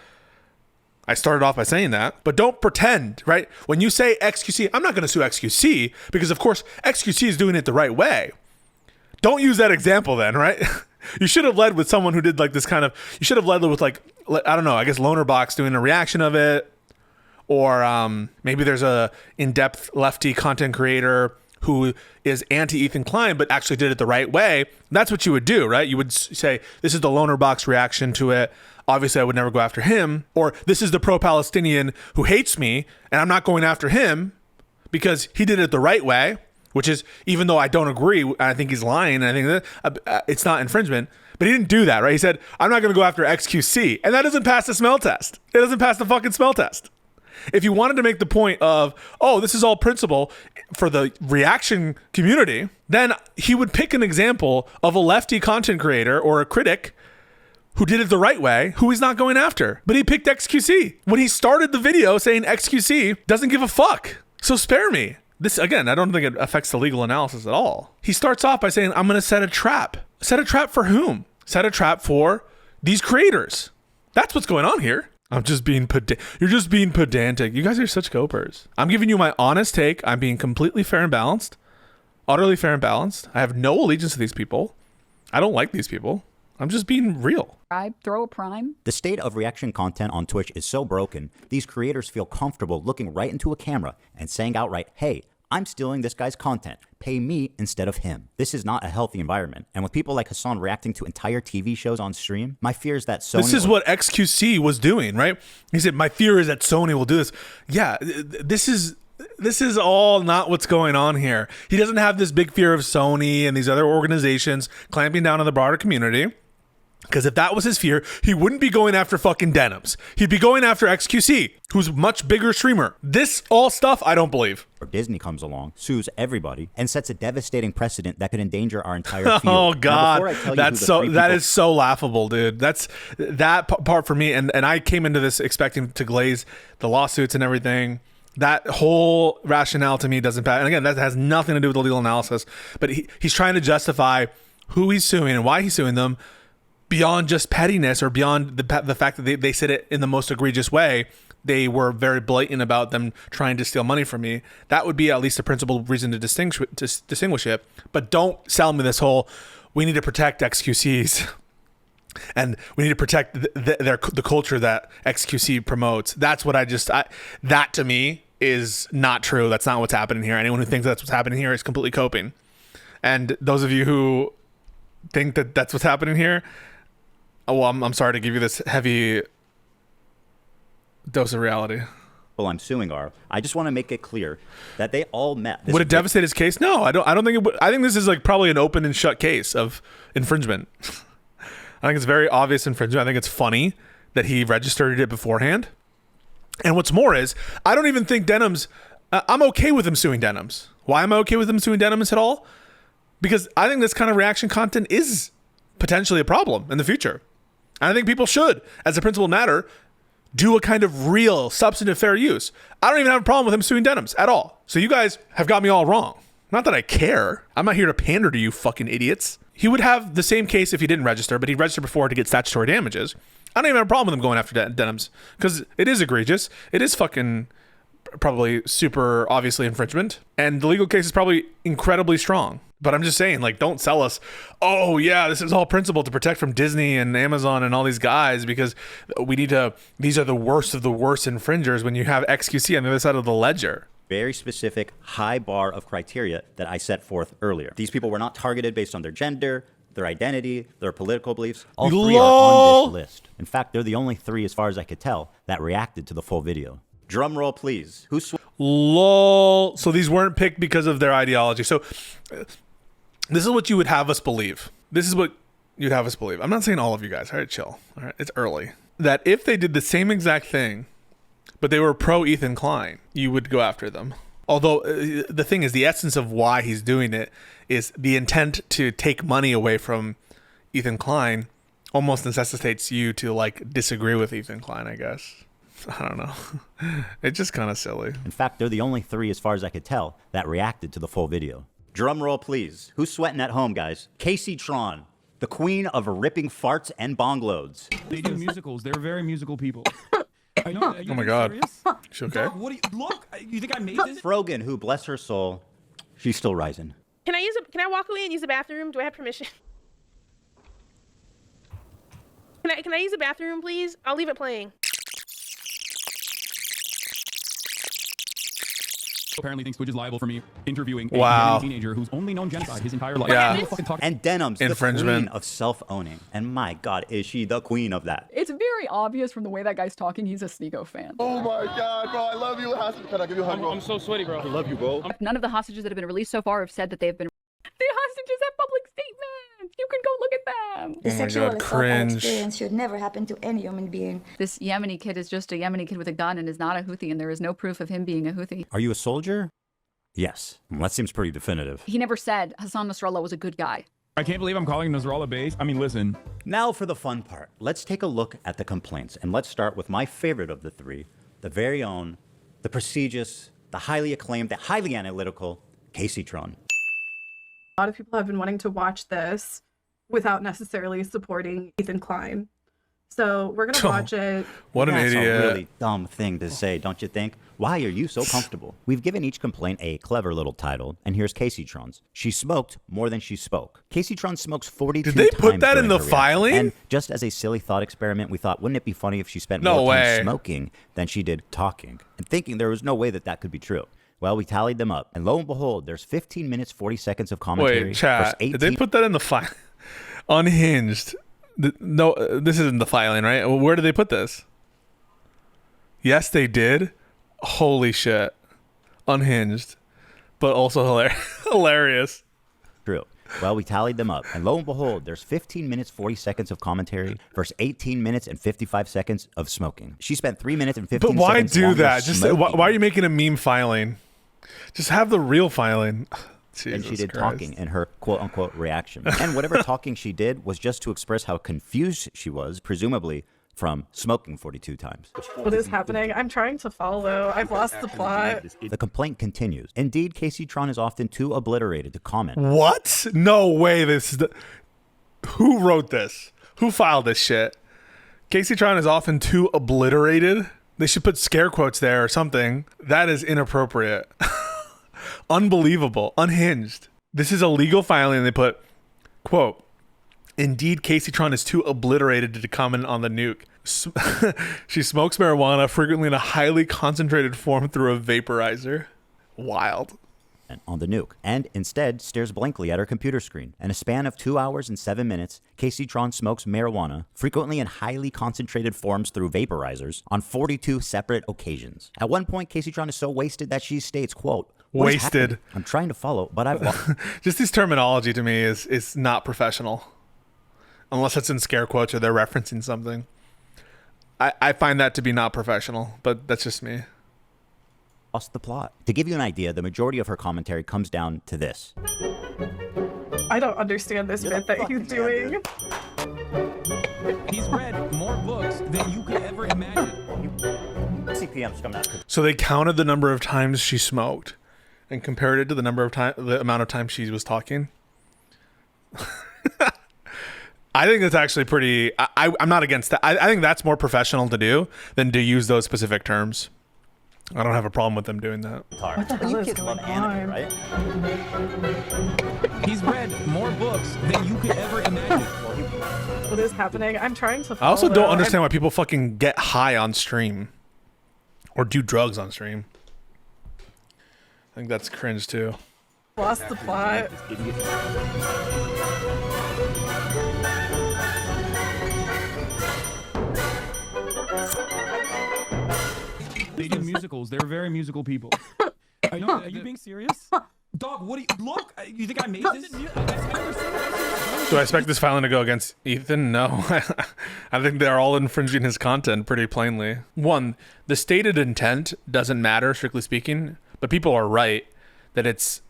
I started off by saying that, but don't pretend, right? When you say XQC, I'm not going to sue XQC because of course XQC is doing it the right way. Don't use that example then, right? You should have led with someone who did like this kind of, you should have led with like, I don't know, I guess Lonerbox doing a reaction of it, or maybe there's a in-depth lefty content creator who is anti-Ethan Klein but actually did it the right way. That's what you would do, right? You would say, this is the Lonerbox reaction to it. Obviously, I would never go after him. Or this is the pro-Palestinian who hates me and I'm not going after him because he did it the right way. Which is, even though I don't agree, I think he's lying, and I think that it's not infringement, but he didn't do that, right? He said, I'm not going to go after XQC, and that doesn't pass the smell test. It doesn't pass the fucking smell test. If you wanted to make the point of, oh, this is all principle for the reaction community, then he would pick an example of a lefty content creator or a critic who did it the right way, who he's not going after. But he picked XQC when he started the video saying XQC doesn't give a fuck. So spare me. This, again, I don't think it affects the legal analysis at all. He starts off by saying, I'm going to set a trap. Set a trap for whom? Set a trap for these creators. That's what's going on here. I'm just being You're just being pedantic. You guys are such copers. I'm giving you my honest take. I'm being completely fair and balanced. Utterly fair and balanced. I have no allegiance to these people. I don't like these people. I'm just being real. Throw a prime. The state of reaction content on Twitch is so broken, these creators feel comfortable looking right into a camera and saying outright, hey, I'm stealing this guy's content. Pay me instead of him. This is not a healthy environment. And with people like Hasan reacting to entire TV shows on stream, my fear is that Sony... This is what XQC was doing, right? He said, my fear is that Sony will do this. Yeah, this is all not what's going on here. He doesn't have this big fear of Sony and these other organizations clamping down on the broader community. Because if that was his fear, he wouldn't be going after fucking Denims. He'd be going after XQC, who's a much bigger streamer. This all stuff, I don't believe. Or Disney comes along, sues everybody, and sets a devastating precedent that could endanger our entire field. Oh God, that is so laughable, dude. That's that part for me. And I came into this expecting to glaze the lawsuits and everything. That whole rationale to me doesn't pass. And again, that has nothing to do with the legal analysis. But he's trying to justify who he's suing and why he's suing them, beyond just pettiness or beyond the fact that they said it in the most egregious way. They were very blatant about them trying to steal money from me. That would be at least a principled reason to distinguish it. But don't sell me this whole, we need to protect XQCs and we need to protect the culture that XQC promotes. That's what that to me is not true. That's not what's happening here. Anyone who thinks that's what's happening here is completely coping. And those of you who think that that's what's happening here, well, I'm sorry to give you this heavy dose of reality. Well, I'm suing I just want to make it clear that they all met. Would it devastate his case? No, I don't think it would. I think this is like probably an open and shut case of infringement. I think it's very obvious infringement. I think it's funny that he registered it beforehand. And what's more is, I don't even think Denims, I'm okay with him suing Denims. Why am I okay with him suing Denims at all? Because I think this kind of reaction content is potentially a problem in the future. And I think people should, as a principled matter, do a kind of real substantive fair use. I don't even have a problem with him suing Denims at all. So you guys have got me all wrong. Not that I care. I'm not here to pander to you fucking idiots. He would have the same case if he didn't register, but he registered before to get statutory damages. I don't even have a problem with him going after Denims because it is egregious. It is fucking probably super obviously infringement. And the legal case is probably incredibly strong. But I'm just saying, like, don't sell us, oh yeah, this is all principle to protect from Disney and Amazon and all these guys because we need to, these are the worst of the worst infringers when you have XQC on the other side of the ledger. Very specific high bar of criteria that I set forth earlier. These people were not targeted based on their gender, their identity, their political beliefs. All three are on this list. In fact, they're the only three, as far as I could tell, that reacted to the full video. Drum roll, please. Lol. So these weren't picked because of their ideology. So this is what you would have us believe. This is what you'd have us believe. I'm not saying all of you guys. All right, chill. All right, it's early. That if they did the same exact thing, but they were pro Ethan Klein, you would go after them. Although the thing is, the essence of why he's doing it is the intent to take money away from Ethan Klein almost necessitates you to like disagree with Ethan Klein, I guess. I don't know. It's just kind of silly. In fact, they're the only 3, as far as I could tell, that reacted to the full video. Drum roll, please. Who's sweating at home, guys? Kaceytron, the queen of ripping farts and bong loads. They do musicals. They're very musical people. I know, Oh my God. She okay? Dog, what do you, look, you think I made this? Frogan, who, bless her soul, she's still rising. Can I walk away and use the bathroom? Do I have permission? Can I use the bathroom, please? I'll leave it playing. Apparently thinks Twitch is liable for me interviewing a Wow. teenager who's only known genocide his entire life. Yeah. And Denims, the Infringement. queen of self-owning. And my God, is she the queen of that? It's very obvious from the way that guy's talking, he's a Sneeko fan. Oh my God, bro, I love you, Hassan. Can I give you a hug, bro? I'm so sweaty, bro. I love you, bro. None of the hostages that have been released so far have said that they've been. The hostages have public statements. You can go look at them. The Oh my sexual God, assault cringe. experience should never happen to any human being. This Yemeni kid is just a Yemeni kid with a gun and is not a Houthi, and there is no proof of him being a Houthi. Are you a soldier? Yes. Well, that seems pretty definitive. He never said Hassan Nasrallah was a good guy. I can't believe I'm calling Nasrallah base. I mean, listen. Now for the fun part. Let's take a look at the complaints, and let's start with my favorite of the 3, the very own, the prestigious, the highly acclaimed, the highly analytical Kaceytron. A lot of people have been wanting to watch this without necessarily supporting Ethan Klein. So we're going to watch it. What an That's idiot. a really dumb thing to say, don't you think? Why are you so comfortable? We've given each complaint a clever little title, and here's Kaceytron's. She smoked more than she spoke. Kaceytron smokes 42 Did they put times that in during the her reaction. filing? And just as a silly thought experiment, we thought, wouldn't it be funny if she spent No more way. time smoking than she did talking? And thinking there was no way that that could be true. Well, we tallied them up, and lo and behold, there's 15 minutes, 40 seconds of commentary. Wait, chat. versus Did they 18 put that in the file? Unhinged. No, this isn't the filing, right? Where did they put this? Yes, they did. Holy shit. Unhinged. But also hilarious. True. Well, we tallied them up, and lo and behold, there's 15 minutes, 40 seconds of commentary versus 18 minutes and 55 seconds of smoking. She spent 3 minutes and 15 But why seconds do longer that? Just smoking why are you making a meme filing? Just have the real filing. than she Jesus did Christ. talking in her quote-unquote reaction. And whatever talking she did was just to express how confused she was, presumably from smoking 42 times. What is happening? I'm trying to follow. I've lost the plot. The complaint continues. Indeed, Kaceytron is often too obliterated to comment. What? No way. This is the... Who wrote this? Who filed this shit? Kaceytron is often too obliterated. They should put scare quotes there or something. That is inappropriate. Unbelievable. Unhinged. This is a legal filing, and they put, quote, indeed, Kaceytron is too obliterated to comment on the nuke. She smokes marijuana frequently in a highly concentrated form through a vaporizer. Wild. On the nuke, and instead stares blankly at her computer screen. In a span of 2 hours and 7 minutes, Kaceytron smokes marijuana, frequently in highly concentrated forms through vaporizers, on 42 separate occasions. At one point, Kaceytron is so wasted that she states, quote, "What is Wasted. happening? I'm trying to follow, but I've lost." Just this terminology to me is not professional. Unless it's in scare quotes or they're referencing something. I find that to be not professional, but that's just me. Lost the plot. To give you an idea, the majority of her commentary comes down to this. I don't understand this bit that he's doing. He's read more books than you could ever imagine. CPM's coming out. So they counted the number of times she smoked and compared it to the number of time, the amount of time she was talking. I think that's actually pretty. I'm not against that. I think that's more professional to do than to use those specific terms. I don't have a problem with them doing that. What the hell is going on? Right? He's read more books than you could ever imagine. What is happening? I'm trying to follow. I also don't understand why people fucking get high on stream or do drugs on stream. I think that's cringe too. Lost the plot. They do musicals. They're very musical people. I know. Are you being serious? Dog, what do you look? You think I made this? Do I expect this filing to go against Ethan? No. I think they're all infringing his content pretty plainly. One, the stated intent doesn't matter, strictly speaking, but people are right that it's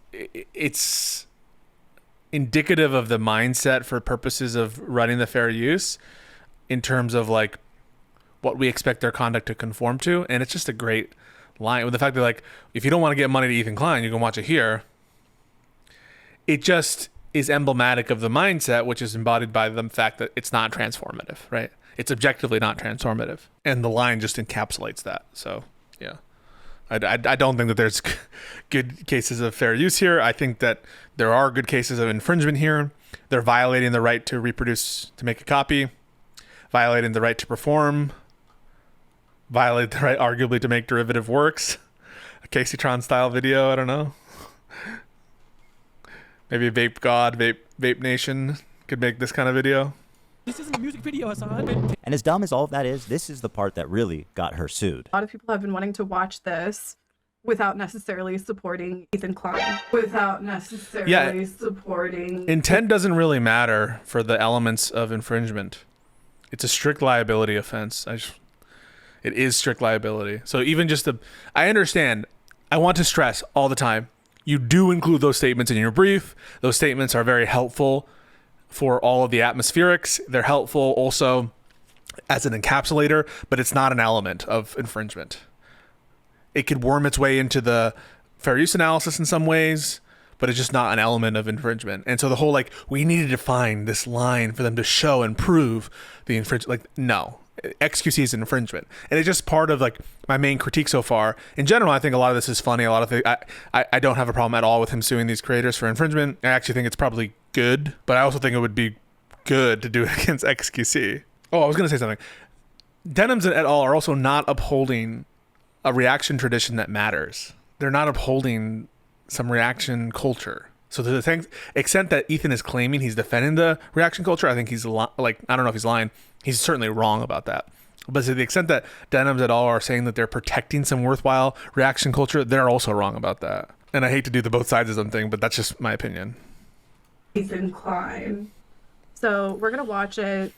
indicative of the mindset for purposes of running the fair use in terms of like what we expect their conduct to conform to. And it's just a great line with the fact that, like, if you don't want to get money to Ethan Klein, you can watch it here. It just is emblematic of the mindset, which is embodied by the fact that it's not transformative, right? It's objectively not transformative. And the line just encapsulates that. So, yeah. I don't think that there's good cases of fair use here. I think that there are good cases of infringement here. They're violating the right to reproduce, to make a copy, violating the right to perform, violate the right arguably to make derivative works. A Kaceytron style video, I don't know. Maybe Vape God, Vape Nation could make this kind of video. This isn't a music video, Hassan. And as dumb as all of that is, this is the part that really got her sued. A lot of people have been wanting to watch this without necessarily supporting Ethan Klein. Without necessarily supporting... Intent doesn't really matter for the elements of infringement. It's a strict liability offense. It is strict liability. So even just I understand. I want to stress all the time, you do include those statements in your brief. Those statements are very helpful for all of the atmospherics. They're helpful also as an encapsulator, but it's not an element of infringement. It could worm its way into the fair use analysis in some ways, but it's just not an element of infringement. And so the whole, like, we need to define this line for them to show and prove the infringement, like, no. XQC is an infringement. And it's just part of, like, my main critique so far. In general, I think a lot of this is funny. A lot of things, I don't have a problem at all with him suing these creators for infringement. I actually think it's probably good, but I also think it would be good to do it against XQC. Oh, I was going to say something. Denims et al. Are also not upholding a reaction tradition that matters. They're not upholding some reaction culture. So to the extent that Ethan is claiming he's defending the reaction culture, I think he's like, I don't know if he's lying. He's certainly wrong about that. But to the extent that Denims et al. Are saying that they're protecting some worthwhile reaction culture, they're also wrong about that. And I hate to do the both sides of something, but that's just my opinion. Ethan Klein. So we're going to watch it.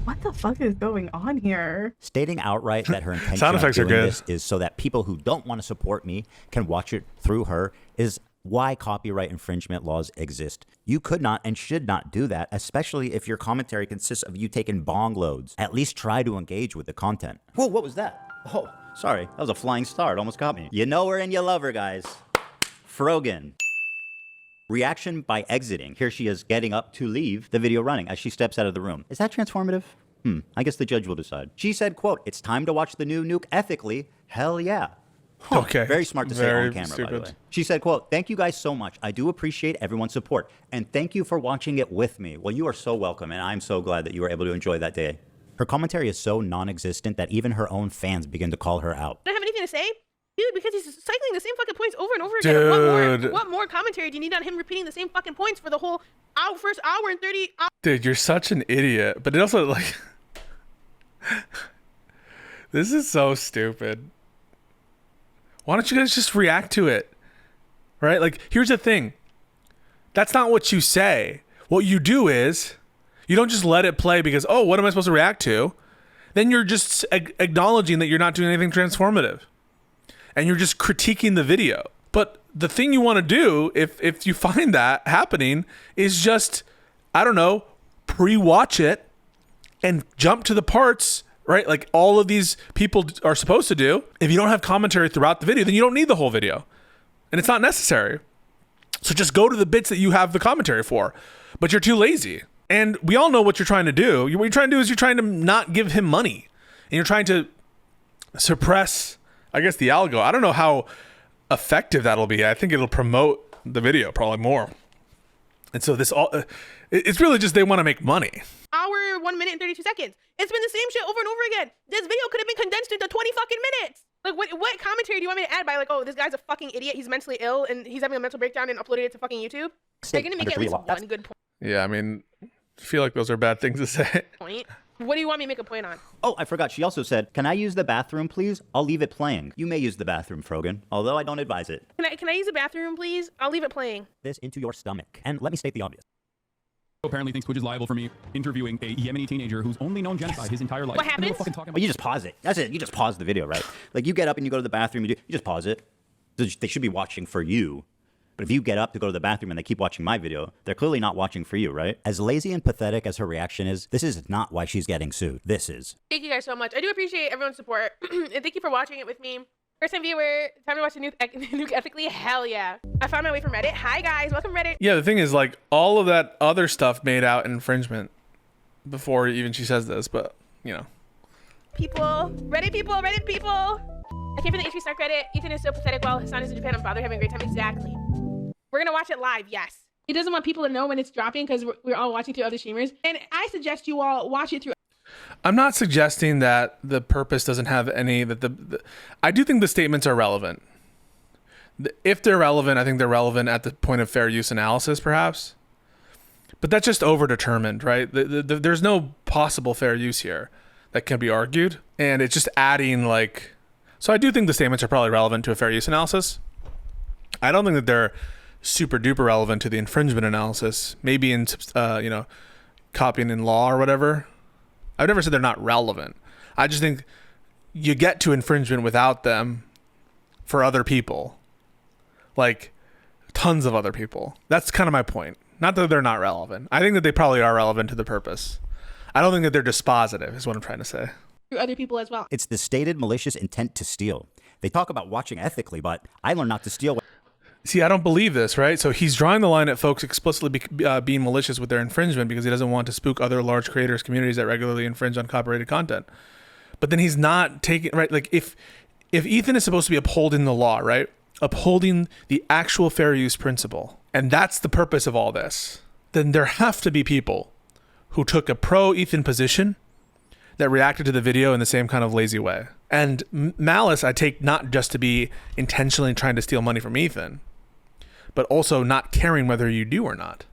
What the fuck is going on here? Stating outright that her intention Sound effects of doing are good. this is so that people who don't want to support me can watch it through her is why copyright infringement laws exist. You could not and should not do that, especially if your commentary consists of you taking bong loads. At least try to engage with the content. Whoa, what was that? Oh, sorry. That was a flying star. It almost got me. You know her and you love her, guys. Frogan. Reaction by exiting. Here she is getting up to leave the video running as she steps out of the room. Is that transformative? I guess the judge will decide. She said, quote, "It's time to watch the new Nuke ethically. Hell yeah." Huh. Okay. Very smart to say on camera, by the way. She said, quote, "Thank you guys so much. I do appreciate everyone's support. And thank you for watching it with me." Well, you are so welcome, and I'm so glad that you were able to enjoy that day. Her commentary is so non-existent that even her own fans begin to call her out. I don't have anything to say? Dude, because he's cycling the same fucking points over and over again. What more commentary do you need on him repeating the same fucking points for the whole first hour and 30 hours? Dude, you're such an idiot. But it also, like... This is so stupid. Why don't you guys just react to it? Right? Like, here's the thing. That's not what you say. What you do is, you don't just let it play because, oh, what am I supposed to react to? Then you're just acknowledging that you're not doing anything transformative. And you're just critiquing the video. But the thing you want to do, if you find that happening, is just, I don't know, pre-watch it and jump to the parts, right? Like all of these people are supposed to do. If you don't have commentary throughout the video, then you don't need the whole video. And it's not necessary. So just go to the bits that you have the commentary for. But you're too lazy. And we all know what you're trying to do. What you're trying to do is you're trying to not give him money. And you're trying to suppress, I guess, the algo. I don't know how effective that'll be. I think it'll promote the video probably more. And so this all, it's really just they want to make money. Hour, 1 minute and 32 seconds. It's been the same shit over and over again. This video could have been condensed into 20 fucking minutes. Like, what commentary do you want me to add by, like, oh, this guy's a fucking idiot, he's mentally ill, and he's having a mental breakdown and uploaded it to fucking YouTube? They're gonna make at least one good point. Yeah, I mean, I feel like those are bad things to say. What do you want me to make a point on? Oh, I forgot. She also said, "Can I use the bathroom, please? I'll leave it playing." You may use the bathroom, Frogan, although I don't advise it. Can I use the bathroom, please? I'll leave it playing. This into your stomach. And let me state the obvious. Apparently thinks Twitch is liable for me interviewing a Yemeni teenager who's only known genocide his entire life. What happens? Well, you just pause it. That's it. You just pause the video, right? Like, you get up and you go to the bathroom, you just pause it. They should be watching for you. But if you get up to go to the bathroom and they keep watching my video, they're clearly not watching for you, right? As lazy and pathetic as her reaction is, this is not why she's getting sued. This is. Thank you guys so much. I do appreciate everyone's support. And thank you for watching it with me. First time viewer, time to watch the nuke ethically. Hell yeah. I found my way from Reddit. Hi guys, welcome Reddit. Yeah, the thing is, like, all of that other stuff made out infringement before even she says this, but, you know. People, Reddit people, Reddit people. I came from the HP Snark Reddit. Ethan is so pathetic while Hasan is in Japan. I'm bothered having a great time. Exactly. We're gonna watch it live, yes. He doesn't want people to know when it's dropping because we're all watching through other streamers. And I suggest you all watch it through. I'm not suggesting that the purpose doesn't have any, that I do think the statements are relevant. If they're relevant, I think they're relevant at the point of fair use analysis, perhaps. But that's just overdetermined, right? There's no possible fair use here that can be argued. And it's just adding, like, so I do think the statements are probably relevant to a fair use analysis. I don't think that they're super duper relevant to the infringement analysis. Maybe in, you know, copying in law or whatever. I've never said they're not relevant. I just think you get to infringement without them for other people. Like, tons of other people. That's kind of my point. Not that they're not relevant. I think that they probably are relevant to the purpose. I don't think that they're dispositive, is what I'm trying to say. Through other people as well. It's the stated malicious intent to steal. They talk about watching ethically, but I learned not to steal. See, I don't believe this, right? So he's drawing the line at folks explicitly being malicious with their infringement because he doesn't want to spook other large creators communities that regularly infringe on copyrighted content. But then he's not taking, right? Like if Ethan is supposed to be upholding the law, right? Upholding the actual fair use principle, and that's the purpose of all this, then there have to be people who took a pro-Ethan position that reacted to the video in the same kind of lazy way. And malice, I take not just to be intentionally trying to steal money from Ethan, but also not caring whether you do or not.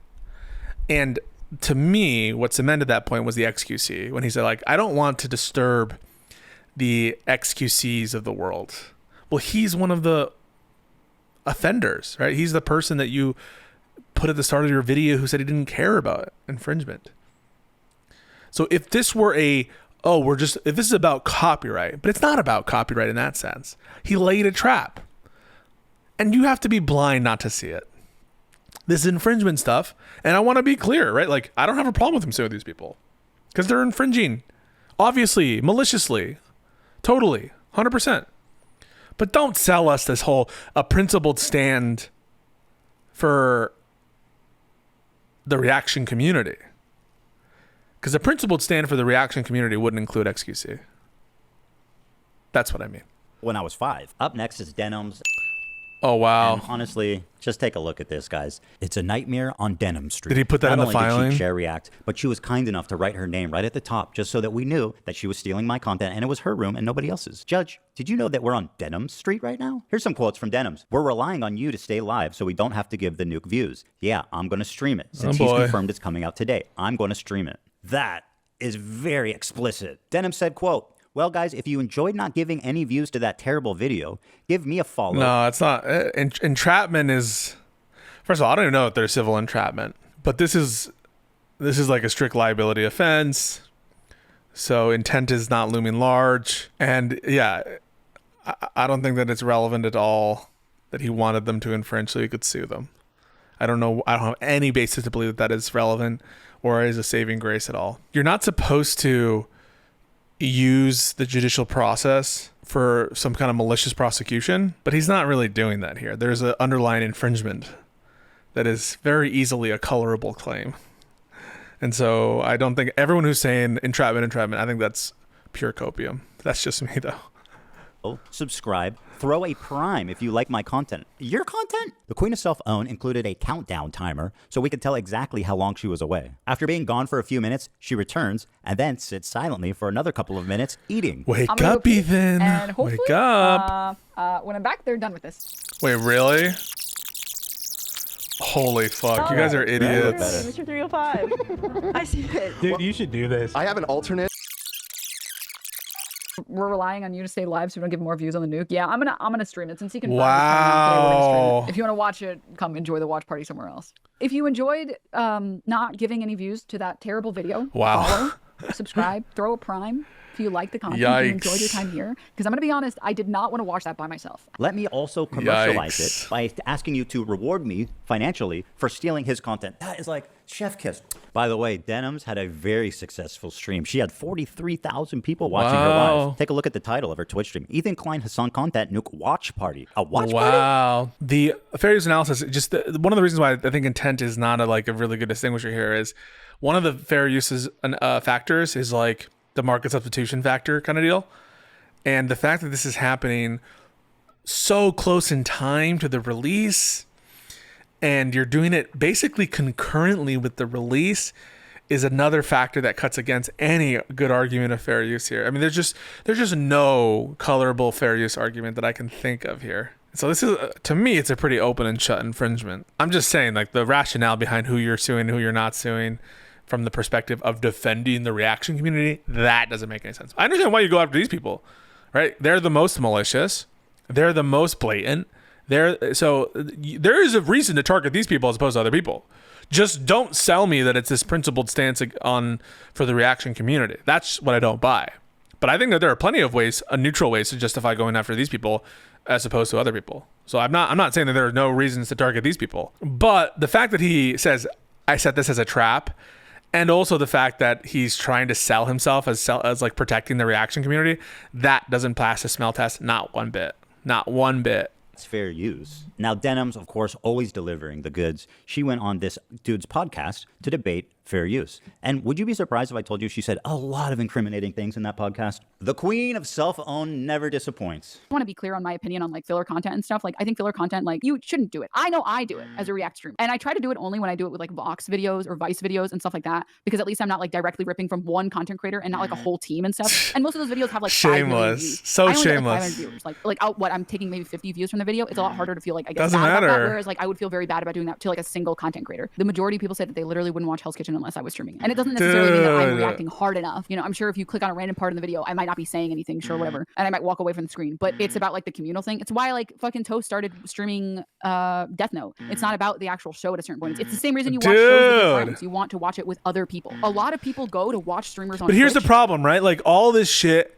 And to me, what cemented that point was the XQC, when he said, like, I don't want to disturb the XQCs of the world. Well, he's one of the offenders, right? He's the person that you put at the start of your video who said he didn't care about infringement. So if this were if this is about copyright, but it's not about copyright in that sense. He laid a trap. And you have to be blind not to see it. This is infringement stuff. And I want to be clear, right? Like, I don't have a problem with him suing these people because they're infringing, obviously, maliciously, totally, 100%. But don't sell us this whole, a principled stand for the reaction community. Because a principled stand for the reaction community wouldn't include XQC. That's what I mean. When I was 5. Up next is Denims. Oh, wow. And honestly, just take a look at this, guys. It's a nightmare on Denim Street. Did he put that in the filing? Not only did she share React, but she was kind enough to write her name right at the top just so that we knew that she was stealing my content and it was her room and nobody else's. Judge, did you know that we're on Denim Street right now? Here's some quotes from Denims. We're relying on you to stay live so we don't have to give the nuke views. Yeah, I'm going to stream it. Since he's confirmed it's coming out today, I'm going to stream it. That is very explicit. Denim said, quote, well, guys, if you enjoyed not giving any views to that terrible video, give me a follow. No, it's not. Entrapment is... First of all, I don't even know if there's civil entrapment. But this is like a strict liability offense. So intent is not looming large. And yeah, I don't think that it's relevant at all that he wanted them to infringe so he could sue them. I don't know. I don't have any basis to believe that is relevant or is a saving grace at all. You're not supposed to use the judicial process for some kind of malicious prosecution, but he's not really doing that here. There's an underlying infringement that is very easily a colorable claim. And so I don't think everyone who's saying entrapment, I think that's pure copium. That's just me though. Subscribe, throw a prime if you like my content. Your content? The Queen of Self-Own included a countdown timer so we could tell exactly how long she was away. After being gone for a few minutes, she returns and then sits silently for another couple of minutes eating. Wake up, Ethan. And wake up. When I'm back, they're done with this. Wait, really? Holy fuck, you guys are idiots. Mr. 305. I see it. Dude, you should do this. I have an alternate. We're relying on you to stay live so we don't give more views on the nuke. Yeah, I'm gonna stream it since he can. Wow. If you want to watch it, come enjoy the watch party somewhere else. If you enjoyed not giving any views to that terrible video, wow. follow, subscribe, throw a prime if you like the content, if you enjoyed your time here. Because I'm going to be honest, I did not want to watch that by myself. Let me also commercialize it by asking you to reward me financially for stealing his content. That is like chef kiss. By the way, Denims had a very successful stream. She had 43,000 people watching her live. Take a look at the title of her Twitch stream. Ethan Klein Hasan Content Nuke Watch Party. A watch party? Wow. The fair use analysis, just one of the reasons why I think intent is not a really good distinguisher here is one of the fair uses factors is like the market substitution factor kind of deal. And the fact that this is happening so close in time to the release and you're doing it basically concurrently with the release is another factor that cuts against any good argument of fair use here. I mean, there's just no colorable fair use argument that I can think of here. So this is, to me, it's a pretty open and shut infringement. I'm just saying, like, the rationale behind who you're suing, who you're not suing, from the perspective of defending the reaction community, that doesn't make any sense. I understand why you go after these people, right? They're the most malicious. They're the most blatant. So there is a reason to target these people as opposed to other people. Just don't sell me that it's this principled stance for the reaction community. That's what I don't buy. But I think that there are plenty of ways, neutral ways to justify going after these people as opposed to other people. So I'm not saying that there are no reasons to target these people. But the fact that he says, I set this as a trap, and also the fact that he's trying to sell himself as like protecting the reaction community, that doesn't pass the smell test, not one bit. Not one bit. It's fair use. Now, Denims, of course, always delivering the goods. She went on this dude's podcast to debate fair use. And would you be surprised if I told you she said a lot of incriminating things in that podcast? The queen of self-own never disappoints. I want to be clear on my opinion on like filler content and stuff. Like, I think filler content, like, you shouldn't do it. I know I do it as a React stream. And I try to do it only when I do it with like Vox videos or Vice videos and stuff like that, because at least I'm not like directly ripping from one content creator and not like a whole team and stuff. And most of those videos have like 5 million views. So I only get, shameless. like 500 viewers. Like I'm taking maybe 50 views from the video. It's a lot harder to feel like I guess Doesn't bad about matter. that, whereas like I would feel very bad about doing that to like a single content creator. The majority of people say that they literally wouldn't watch Hell's Kitchen unless I was streaming. And it doesn't necessarily mean that I'm reacting hard enough. You know, I'm sure if you click on a random part in the video, I might not be saying anything, sure, whatever. And I might walk away from the screen. But it's about like the communal thing. It's why like fucking Toast started streaming Death Note. It's not about the actual show at a certain point. It's the same reason you watch shows with your friends. You want to watch it with other people. A lot of people go to watch streamers on But here's Twitch. the problem, right? Like all this shit,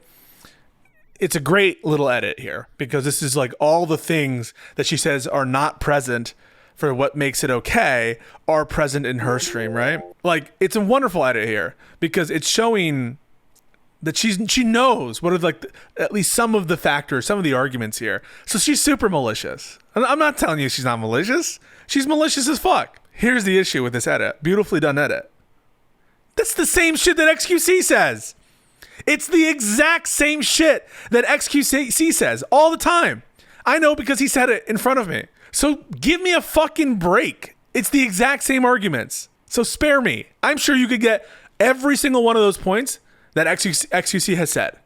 it's a great little edit here because this is like all the things that she says are not present for what makes it okay are present in her stream, right? Like it's a wonderful edit here because it's showing that she knows what are like at least some of the factors, some of the arguments here. So she's super malicious. And I'm not telling you she's not malicious. She's malicious as fuck. Here's the issue with this edit. Beautifully done edit. That's the same shit that XQC says. It's the exact same shit that XQC says all the time. I know because he said it in front of me. So give me a fucking break. It's the exact same arguments. So spare me. I'm sure you could get every single one of those points that XQC has said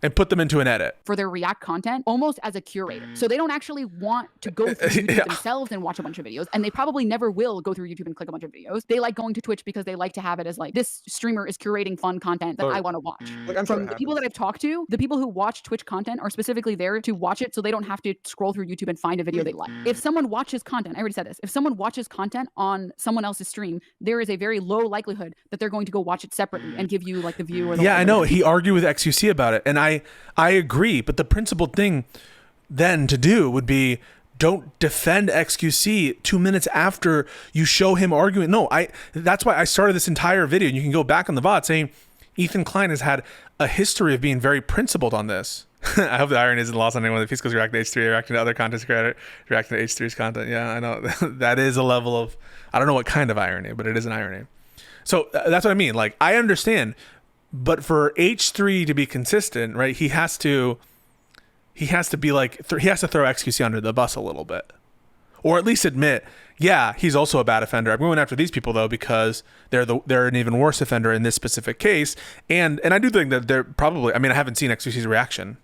and put them into an edit. For their React content, almost as a curator. So they don't actually want to go through YouTube themselves and watch a bunch of videos. And they probably never will go through YouTube and click a bunch of videos. They like going to Twitch because they like to have it as like, this streamer is curating fun content that I want to watch. Look, From the people that I've talked to, the people who watch Twitch content are specifically there to watch it so they don't have to scroll through YouTube and find a video they like. If someone watches content, I already said this, if someone watches content on someone else's stream, there is a very low likelihood that they're going to go watch it separately and give you like the view or the I know. He argued with XQC about it. And I agree, but the principled thing then to do would be don't defend XQC 2 minutes after you show him arguing. No, that's why I started this entire video, and you can go back on the VOD saying Ethan Klein has had a history of being very principled on this. I hope the irony isn't lost on anyone. The Pisco's reacting to H3, reacting to other content creator, reacting to H3's content. Yeah, I know. That is a level of, I don't know what kind of irony, but it is an irony. So that's what I mean. Like, I understand. But for H3 to be consistent, right, he has to be like, he has to throw XQC under the bus a little bit. Or at least admit, yeah, he's also a bad offender. I'm going after these people, though, because they're an even worse offender in this specific case. And I do think that they're probably, I mean, I haven't seen XQC's reaction,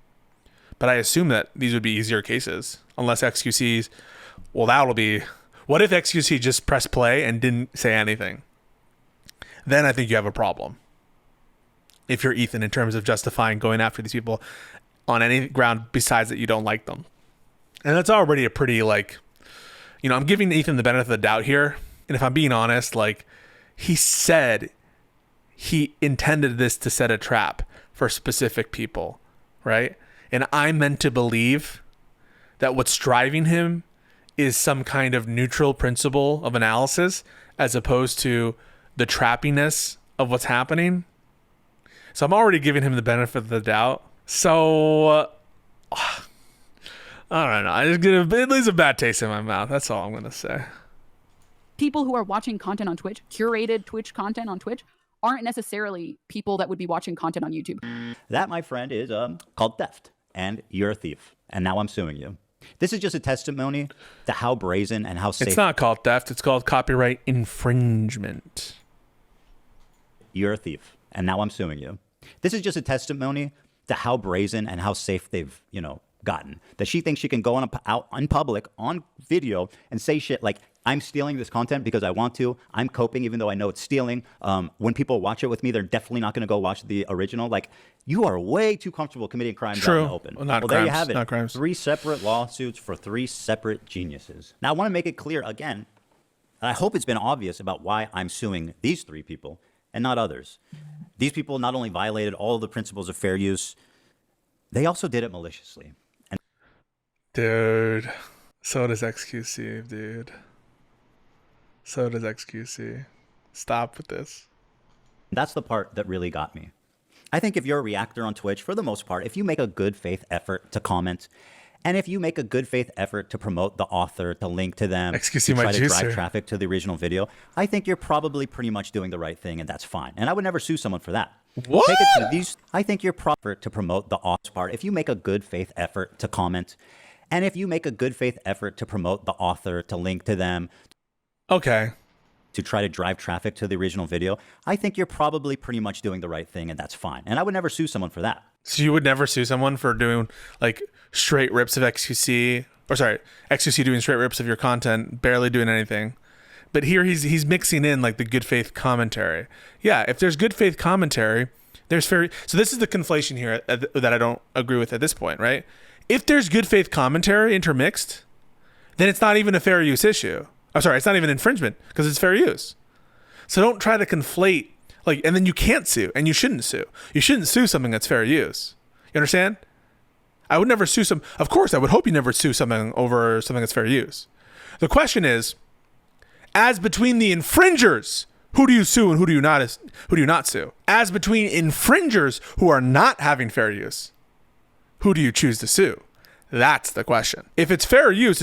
but I assume that these would be easier cases. Unless XQC's, well, that'll be, what if XQC just pressed play and didn't say anything? Then I think you have a problem. If you're Ethan, in terms of justifying going after these people on any ground besides that you don't like them. And that's already a pretty, like, you know, I'm giving Ethan the benefit of the doubt here. And if I'm being honest, like, he said he intended this to set a trap for specific people, right? And I'm meant to believe that what's driving him is some kind of neutral principle of analysis as opposed to the trappiness of what's happening. So I'm already giving him the benefit of the doubt. So I don't know. I just get it leaves a bad taste in my mouth. That's all I'm going to say. People who are watching content on Twitch, curated Twitch content on Twitch, aren't necessarily people that would be watching content on YouTube. That, my friend, is called theft, and you're a thief, and now I'm suing you. This is just a testimony to how brazen and how safe... It's not called theft. It's called copyright infringement. You're a thief, and now I'm suing you. This is just a testimony to how brazen and how safe they've, gotten. That she thinks she can go out in public on video and say shit like, I'm stealing this content because I want to. I'm coping even though I know it's stealing. When people watch it with me, they're definitely not going to go watch the original. Like, you are way too comfortable committing crimes out in the open. Well, not crimes, there you have it. Not crimes. 3 separate lawsuits for 3 separate geniuses. Now, I want to make it clear again, and I hope it's been obvious about why I'm suing these 3 people and not others. These people not only violated all of the principles of fair use, they also did it maliciously. Dude, so does XQC, dude. So does XQC. Stop with this. That's the part that really got me. I think if you're a reactor on Twitch, for the most part, if you make a good faith effort to comment, and if you make a good faith effort to promote the author, to link to them, XQC to try to juicer. drive traffic to the original video, I think you're probably pretty much doing the right thing, and that's fine. And I would never sue someone for that. What? Take it to these. I think you're proper to promote the author part. If you make a good faith effort to comment, and if you make a good faith effort to promote the author, to link to them, okay, to try to drive traffic to the original video, I think you're probably pretty much doing the right thing, and that's fine. And I would never sue someone for that. So you would never sue someone for doing like straight rips of XQC, or sorry, XQC doing straight rips of your content, barely doing anything. But here he's mixing in like the good faith commentary. Yeah, if there's good faith commentary, there's fair. So this is the conflation here that I don't agree with at this point, right? If there's good faith commentary intermixed, then it's not even a fair use issue. I'm sorry, it's not even infringement because it's fair use. So don't try to conflate, like, and then you can't sue and you shouldn't sue. You shouldn't sue something that's fair use. You understand? I would never sue of course, I would hope you never sue something over something that's fair use. The question is, as between the infringers, who do you sue and who do you not sue? As between infringers who are not having fair use, who do you choose to sue? That's the question. If it's fair use,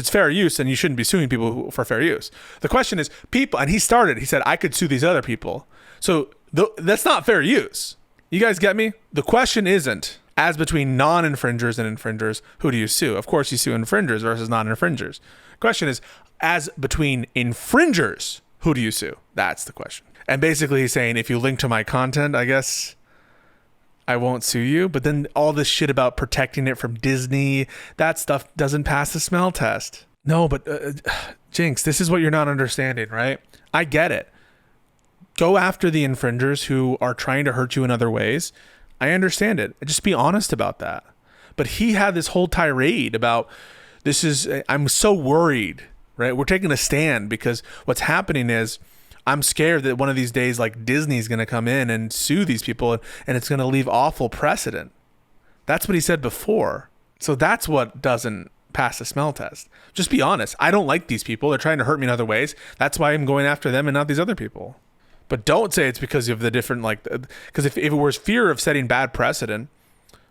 and you shouldn't be suing people for fair use. The question is, people, and he said, I could sue these other people. So that's not fair use. You guys get me? The question isn't, as between non-infringers and infringers, who do you sue? Of course, you sue infringers versus non-infringers. The question is, as between infringers, who do you sue? That's the question. And basically he's saying, if you link to my content, I guess I won't sue you. But then all this shit about protecting it from Disney, that stuff doesn't pass the smell test. No, but Jinx, this is what you're not understanding, right? I get it. Go after the infringers who are trying to hurt you in other ways. I understand it. Just be honest about that. But he had this whole tirade about I'm so worried, right? We're taking a stand because what's happening is I'm scared that one of these days, like, Disney's going to come in and sue these people and it's going to leave awful precedent. That's what he said before. So that's what doesn't pass the smell test. Just be honest. I don't like these people. They're trying to hurt me in other ways. That's why I'm going after them and not these other people. But don't say it's because of the different, like, because if it was fear of setting bad precedent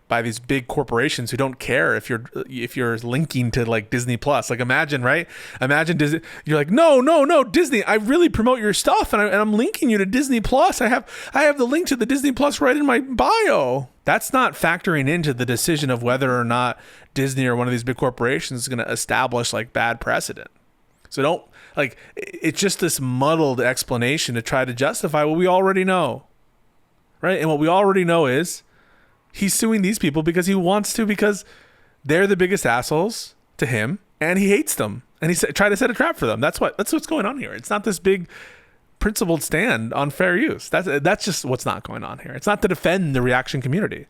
by these big corporations who don't care if you're linking to, like, Disney Plus. Like, imagine, right? Imagine Disney. You're like, no, Disney. I really promote your stuff, and I'm linking you to Disney Plus. I have the link to the Disney Plus right in my bio. That's not factoring into the decision of whether or not Disney or one of these big corporations is going to establish, like, bad precedent. So don't, like, it's just this muddled explanation to try to justify what we already know, right? And what we already know is he's suing these people because he wants to, because they're the biggest assholes to him and he hates them and he's trying to set a trap for them. That's what's going on here. It's not this big principled stand on fair use. That's just what's not going on here. It's not to defend the reaction community.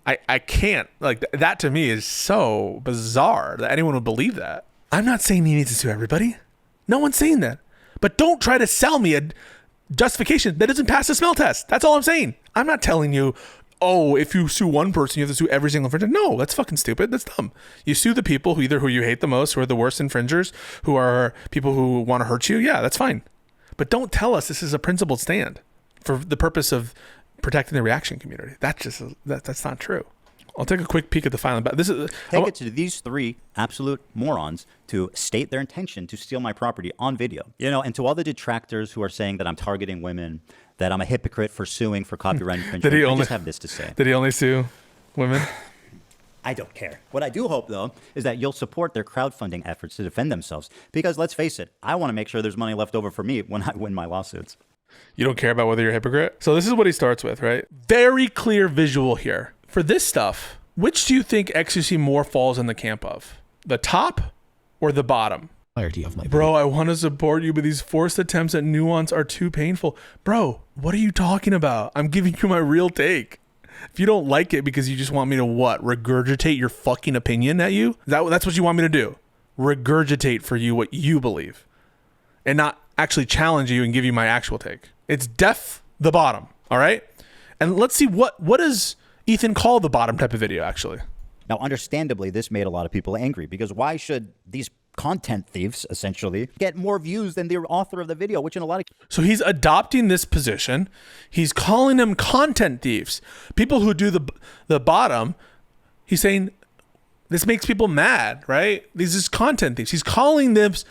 I can't, like, that to me is so bizarre that anyone would believe that. I'm not saying he needs to sue everybody. No one's saying that. But don't try to sell me justification that doesn't pass the smell test. That's all I'm saying. I'm not telling you, oh, if you sue one person, you have to sue every single infringer. No, that's fucking stupid. That's dumb. You sue the people who you hate the most, who are the worst infringers, who are people who want to hurt you. Yeah, that's fine. But don't tell us this is a principled stand for the purpose of protecting the reaction community. That's not true. I'll take a quick peek at the filing. But this is take it to these three absolute morons to state their intention to steal my property on video. You know, and to all the detractors who are saying that I'm targeting women, that I'm a hypocrite for suing for copyright infringement, I just have this to say. Did he only sue women? I don't care. What I do hope, though, is that you'll support their crowdfunding efforts to defend themselves. Because let's face it, I want to make sure there's money left over for me when I win my lawsuits. You don't care about whether you're a hypocrite? So this is what he starts with, right? Very clear visual here. For this stuff, which do you think XQC more falls in the camp of? The top or the bottom? Of my Bro, I want to support you, but these forced attempts at nuance are too painful. Bro, what are you talking about? I'm giving you my real take. If you don't like it because you just want me to what? Regurgitate your fucking opinion at you? That's what you want me to do? Regurgitate for you what you believe and not actually challenge you and give you my actual take. It's the bottom, all right? And let's see what does Ethan call the bottom type of video actually? Now, understandably, this made a lot of people angry because why should these content thieves essentially get more views than the author of the video, which in a lot of... So he's adopting this position. He's calling them content thieves. People who do the bottom, he's saying this makes people mad, right? These is content thieves. He's calling this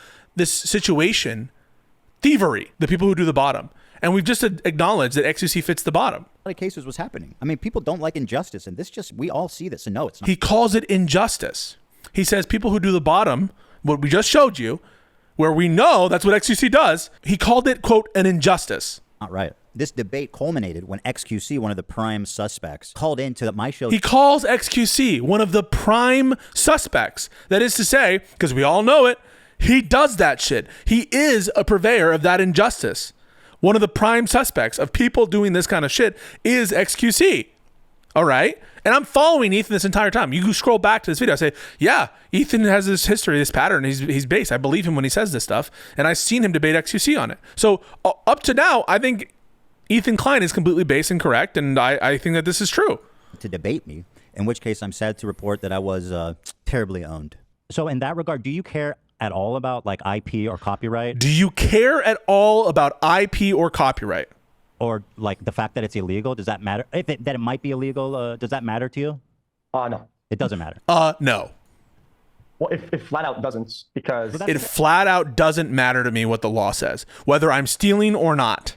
situation thievery, the people who do the bottom. And we've just acknowledged that XQC fits the bottom. A lot of cases was happening. I mean, people don't like injustice, and we all see this, and no, it's not. He calls it injustice. He says people who do the bottom, what we just showed you, where we know that's what XQC does, he called it, quote, an injustice. Not right. This debate culminated when XQC, one of the prime suspects, called into my show. He calls XQC one of the prime suspects. That is to say, because we all know it, he does that shit. He is a purveyor of that injustice. One of the prime suspects of people doing this kind of shit is XQC. All right? And I'm following Ethan this entire time. You scroll back to this video. I say, yeah, Ethan has this history, this pattern. He's based. I believe him when he says this stuff. And I've seen him debate XQC on it. So up to now, I think Ethan Klein is completely based and correct. And I think that this is true. To debate me, in which case I'm sad to report that I was terribly owned. So in that regard, do you care at all about like IP or copyright? Do you care at all about IP or copyright? Or like the fact that it's illegal? Does that matter? That it might be illegal, does that matter to you? No. It doesn't matter. No. Well, it flat out doesn't, because... It flat out doesn't matter to me what the law says, whether I'm stealing or not.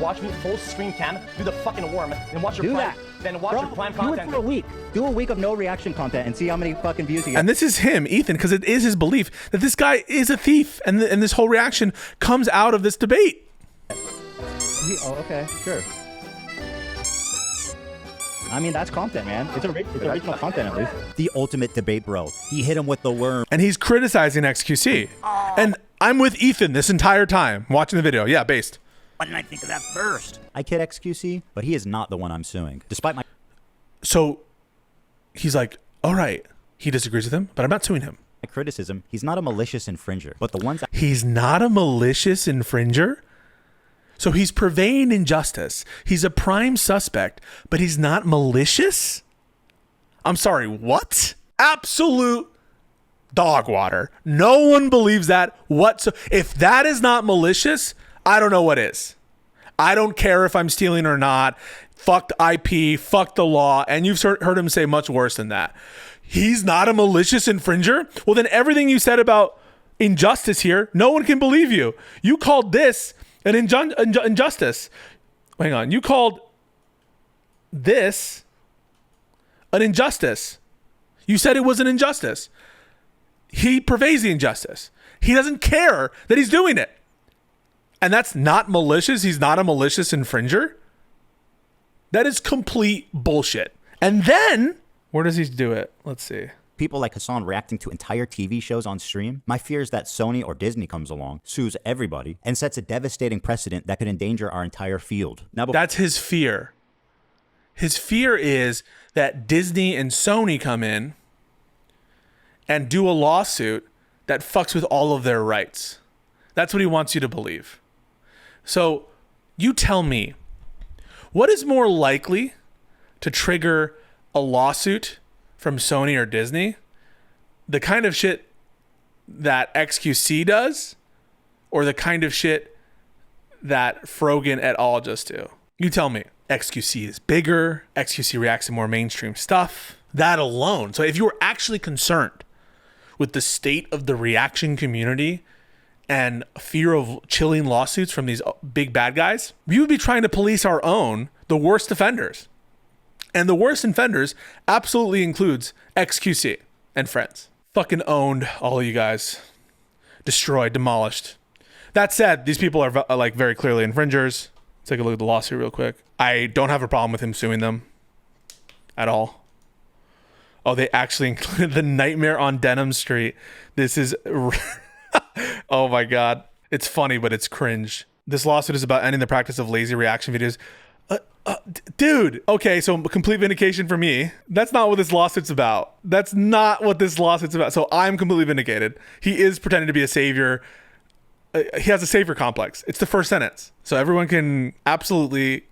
Watch me full screen cam, do the fucking worm, then watch your do prime, that. then watch your prime content. Do it for a week. Do a week of no reaction content and see how many fucking views you get. And this is him, Ethan, because it is his belief that this guy is a thief, and this whole reaction comes out of this debate. Oh, okay, sure. I mean, that's content, man. It's original content, at least. The ultimate debate, bro. He hit him with the worm. And he's criticizing XQC. And I'm with Ethan this entire time, watching the video. Yeah, based. Why didn't I think of that first? I kid XQC, but he is not the one I'm suing, despite my... So he's like, all right, he disagrees with him, but I'm not suing him. My criticism, he's not a malicious infringer, but the ones... He's not a malicious infringer? So he's purveying injustice. He's a prime suspect, but he's not malicious? I'm sorry, what? Absolute dog water. No one believes that whatsoever. If that is not malicious, I don't know what is. I don't care if I'm stealing or not. Fuck IP, fuck the law. And you've heard him say much worse than that. He's not a malicious infringer? Well, then everything you said about injustice here, no one can believe you. You called this an injustice. Hang on. You called this an injustice. You said it was an injustice. He purveys the injustice. He doesn't care that he's doing it. And that's not malicious. He's not a malicious infringer. That is complete bullshit. And then, where does he do it? Let's see. People like Hasan reacting to entire TV shows on stream. My fear is that Sony or Disney comes along, sues everybody, and sets a devastating precedent that could endanger our entire field. Now, that's his fear. His fear is that Disney and Sony come in and do a lawsuit that fucks with all of their rights. That's what he wants you to believe. So you tell me, what is more likely to trigger a lawsuit from Sony or Disney? The kind of shit that XQC does, or the kind of shit that Frogan et al. Just do? You tell me. XQC is bigger. XQC reacts to more mainstream stuff. That alone. So if you were actually concerned with the state of the reaction community and fear of chilling lawsuits from these big bad guys, we would be trying to police our own, the worst offenders. And the worst offenders absolutely includes XQC and friends. Fucking owned, all of you guys. Destroyed, demolished. That said, these people are like very clearly infringers. Let's take a look at the lawsuit real quick. I don't have a problem with him suing them at all. Oh, they actually included the Nightmare on Denim Street. This is... oh my God. It's funny, but it's cringe. This lawsuit is about ending the practice of lazy reaction videos. Dude. Okay, so complete vindication for me. That's not what this lawsuit's about. That's not what this lawsuit's about. So I'm completely vindicated. He is pretending to be a savior. He has a savior complex. It's the first sentence. So everyone can absolutely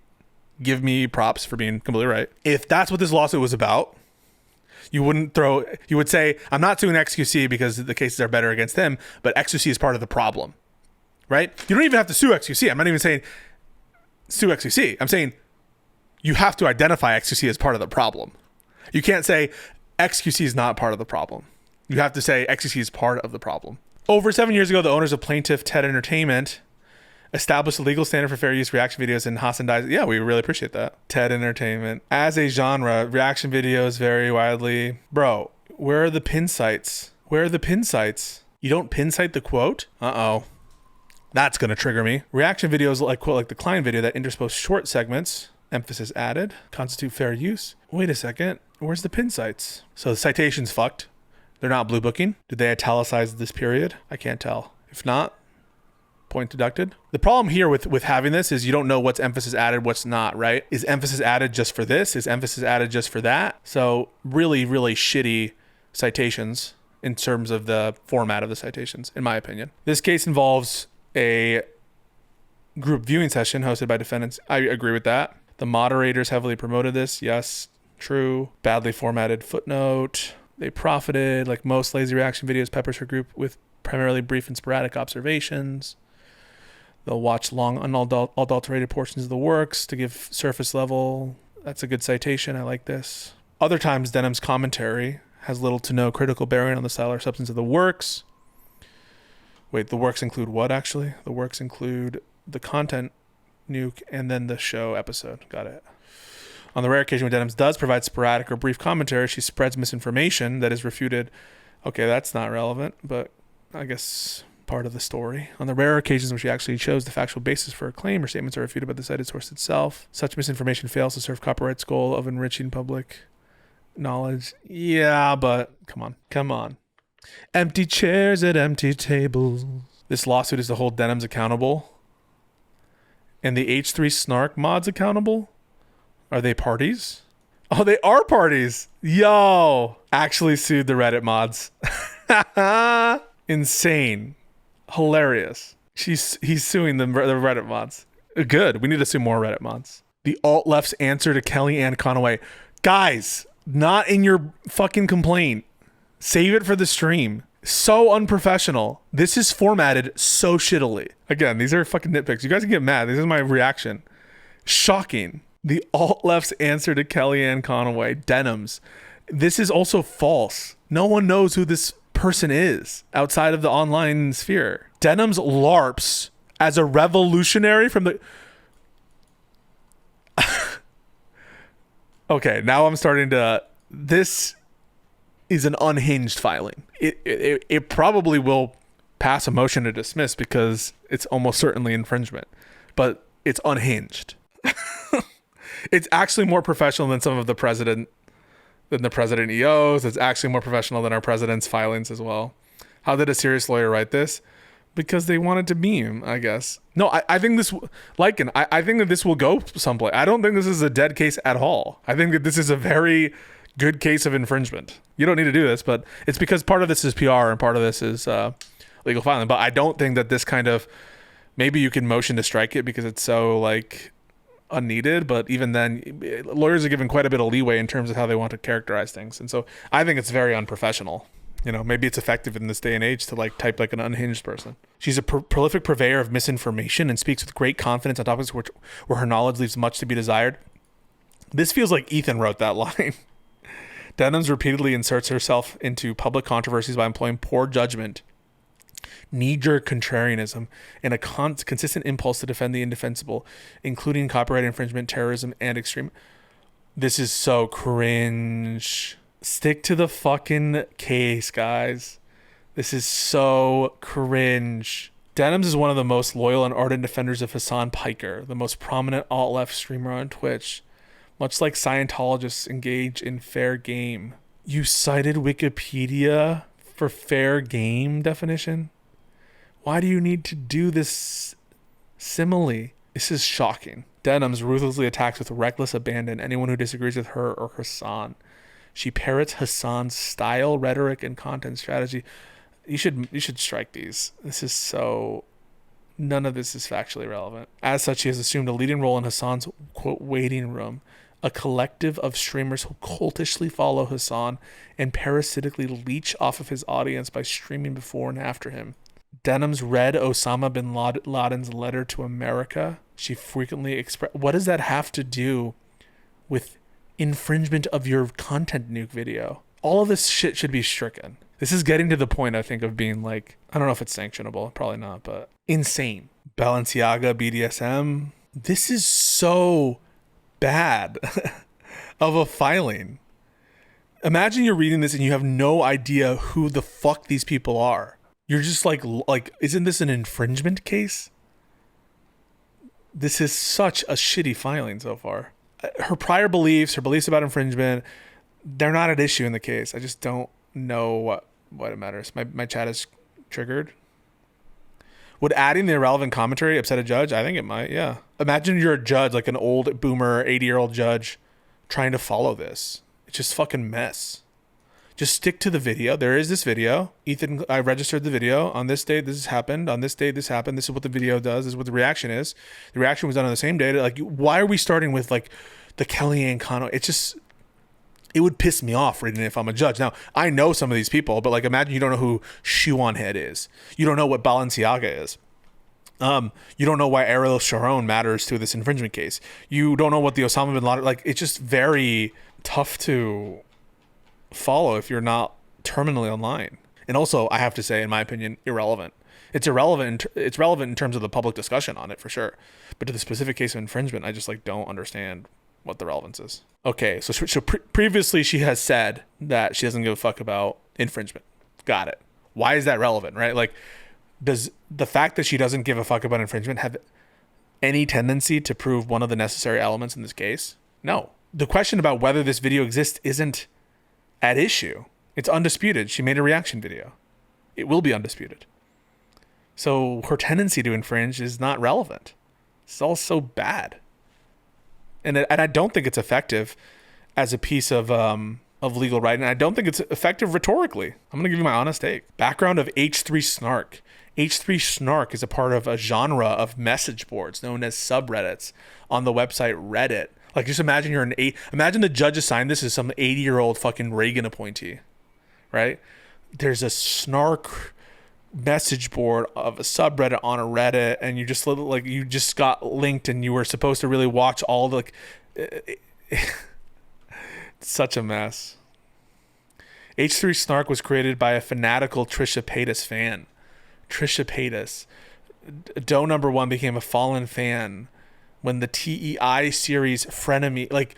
give me props for being completely right. If that's what this lawsuit was about, you would say, I'm not suing XQC because the cases are better against them, but XQC is part of the problem, right? You don't even have to sue XQC. I'm not even saying sue XQC. I'm saying you have to identify XQC as part of the problem. You can't say XQC is not part of the problem. You have to say XQC is part of the problem. Over 7 years ago, the owners of Plaintiff TED Entertainment established a legal standard for fair use reaction videos in hasan. Yeah, we really appreciate that. TED Entertainment. As a genre, reaction videos vary widely. Bro, where are the pin sites? Where are the pin sites? You don't pin site the quote? Uh-oh. That's going to trigger me. Reaction videos like quote like the Klein video that interpose short segments, emphasis added, constitute fair use. Wait a second. Where's the pin sites? So the citation's fucked. They're not blue booking. Did they italicize this period? I can't tell. If not, point deducted. The problem here with having this is you don't know what's emphasis added, what's not, right? Is emphasis added just for this? Is emphasis added just for that? So really, really shitty citations in terms of the format of the citations, in my opinion. This case involves a group viewing session hosted by defendants. I agree with that. The moderators heavily promoted this. Yes, true. Badly formatted footnote. They profited, like most lazy reaction videos, peppers her group with primarily brief and sporadic observations. They'll watch long, unadulterated portions of the works to give surface level. That's a good citation. I like this. Other times, Denims' commentary has little to no critical bearing on the style or substance of the works. Wait, the works include what, actually? The works include the content nuke and then the show episode. Got it. On the rare occasion when Denims does provide sporadic or brief commentary, she spreads misinformation that is refuted. Okay, that's not relevant, but I guess part of the story. On the rare occasions when she actually shows the factual basis for her claim, her statements are refuted by the cited source itself. Such misinformation fails to serve copyright's goal of enriching public knowledge. Yeah, but come on. Empty chairs at empty tables. This lawsuit is to hold Denims accountable. And the H3 Snark mods accountable? Are they parties? Oh, they are parties. Yo, actually sued the Reddit mods. Insane. Hilarious. He's suing the Reddit mods. Good. We need to sue more Reddit mods. The alt-left's answer to Kellyanne Conway. Guys, not in your fucking complaint. Save it for the stream. So unprofessional. This is formatted so shittily. Again, these are fucking nitpicks. You guys can get mad. This is my reaction. Shocking. The alt-left's answer to Kellyanne Conway. Denims. This is also false. No one knows who this person is outside of the online sphere. Denims LARPs as a revolutionary from the... Okay, now I'm starting to... This is an unhinged filing. It probably will pass a motion to dismiss because it's almost certainly infringement. But it's unhinged. It's actually more professional than some of the president EOs. It's actually more professional than our president's filings as well. How did a serious lawyer write this? Because they wanted to meme, I guess. No, I think this, Lycan, I think that this will go someplace. I don't think this is a dead case at all. I think that this is a very good case of infringement. You don't need to do this, but it's because part of this is PR and part of this is legal filing. But I don't think that this kind of Maybe you can motion to strike it because it's so like unneeded, but even then lawyers are given quite a bit of leeway in terms of how they want to characterize things. And so I think it's very unprofessional. You know, maybe it's effective in this day and age to like type like an unhinged person. She's a prolific purveyor of misinformation and speaks with great confidence on topics where her knowledge leaves much to be desired. This feels like Ethan wrote that line. Denims repeatedly inserts herself into public controversies by employing poor judgment, knee-jerk contrarianism, and a consistent impulse to defend the indefensible, including copyright infringement, terrorism, and extreme. This is so cringe. Stick to the fucking case, guys. This is so cringe. Denims is one of the most loyal and ardent defenders of Hasan Piker, the most prominent alt-left streamer on Twitch. Much like Scientologists engage in fair game. You cited Wikipedia for fair game definition? Why do you need to do this simile? This is shocking. Denims ruthlessly attacks with reckless abandon anyone who disagrees with her or Hasan. She parrots Hasan's style, rhetoric, and content strategy. You should strike these. This is so... None of this is factually relevant. As such, she has assumed a leading role in Hasan's, quote, waiting room, a collective of streamers who cultishly follow Hasan and parasitically leech off of his audience by streaming before and after him. Denims read Osama bin Laden's letter to America. She frequently expressed... What does that have to do with infringement of your content nuke video? All of this shit should be stricken. This is getting to the point, I think, of being like... I don't know if it's sanctionable. Probably not, but... insane. Balenciaga, BDSM. This is so bad of a filing. Imagine you're reading this and you have no idea who the fuck these people are. You're just like, isn't this an infringement case? This is such a shitty filing so far. Her prior beliefs, her beliefs about infringement, they're not at issue in the case. I just don't know what it matters. My chat is triggered. Would adding the irrelevant commentary upset a judge? I think it might, yeah. Imagine you're a judge, like an old boomer, 80-year-old judge trying to follow this. It's just fucking mess. Just stick to the video. There is this video. Ethan, I registered the video. On this date, this has happened. On this date, this happened. This is what the video does. This is what the reaction is. The reaction was done on the same day. Like, why are we starting with, like, the Kellyanne Conway? It's just... It would piss me off reading it if I'm a judge. Now, I know some of these people, but like imagine you don't know who Shoe on Head is. You don't know what Balenciaga is. You don't know why Ariel Sharon matters to this infringement case. You don't know what the Osama bin Laden... Like, it's just very tough to follow if you're not terminally online. And also, I have to say, in my opinion, irrelevant. It's irrelevant. It's relevant in terms of the public discussion on it, for sure. But to the specific case of infringement, I just like don't understand what the relevance is. Okay, so previously she has said that she doesn't give a fuck about infringement. Got it. Why is that relevant, right? Like, does the fact that she doesn't give a fuck about infringement have any tendency to prove one of the necessary elements in this case? No. The question about whether this video exists isn't at issue. It's undisputed. She made a reaction video. It will be undisputed. So her tendency to infringe is not relevant. It's all so bad. And I don't think it's effective as a piece of legal writing. I don't think it's effective rhetorically. I'm going to give you my honest take. Background of H3 Snark. H3 Snark is a part of a genre of message boards known as subreddits on the website Reddit. Like, just imagine imagine the judge assigned this as some 80-year-old fucking Reagan appointee, right? There's a Snark message board of a subreddit on a Reddit, and you just got linked and you were supposed to really watch all the such a mess. H3 Snark was created by a fanatical Trisha Paytas fan. Trisha Paytas, Doe number 1, became a Fallen fan when the TEI series Frenemy, like,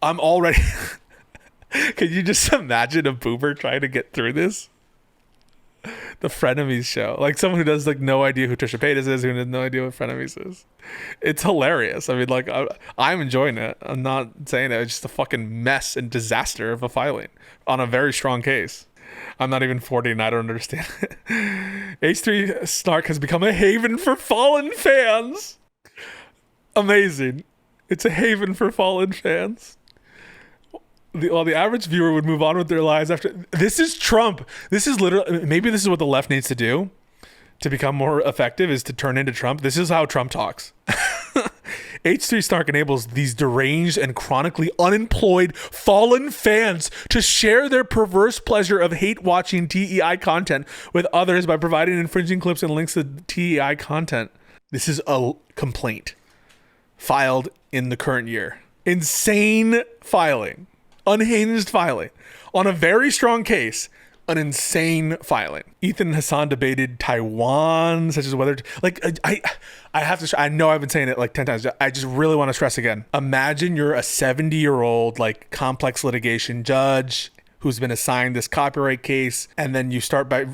I'm already can you just imagine a boomer trying to get through this? The Frenemies show, like someone who does like no idea who Trisha Paytas is, who has no idea what Frenemies is. It's hilarious. I mean, like, I'm enjoying it. I'm not saying that. It's just a fucking mess and disaster of a filing on a very strong case. I'm not even 40 and I don't understand it. H3 Snark has become a haven for fallen fans. Amazing. It's a haven for fallen fans. The average viewer would move on with their lives after. This is Trump. This is literally, maybe this is what the left needs to do to become more effective is to turn into Trump. This is how Trump talks. H3 Snark enables these deranged and chronically unemployed fallen fans to share their perverse pleasure of hate-watching TEI content with others by providing infringing clips and links to TEI content. This is a complaint filed in the current year. Insane filing. Unhinged filing. On a very strong case, an insane filing. Ethan and Hasan debated Taiwan, such as whether I have to, I know I've been saying it like 10 times. I just really want to stress again. Imagine you're a 70-year-old like complex litigation judge who's been assigned this copyright case, and then you start by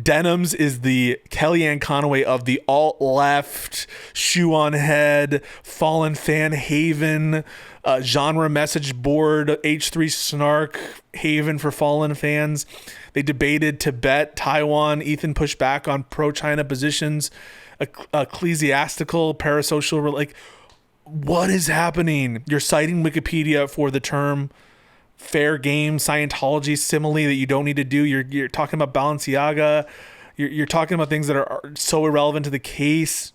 Denims is the Kellyanne Conway of the alt-left, shoe on head, fallen fan haven, genre message board, H3 Snark haven for fallen fans. They debated Tibet, Taiwan. Ethan pushed back on pro-China positions, ecclesiastical, parasocial. Like, what is happening? You're citing Wikipedia for the term fair game Scientology simile that you don't need to do. You're talking about Balenciaga. You're talking about things that are so irrelevant to the case.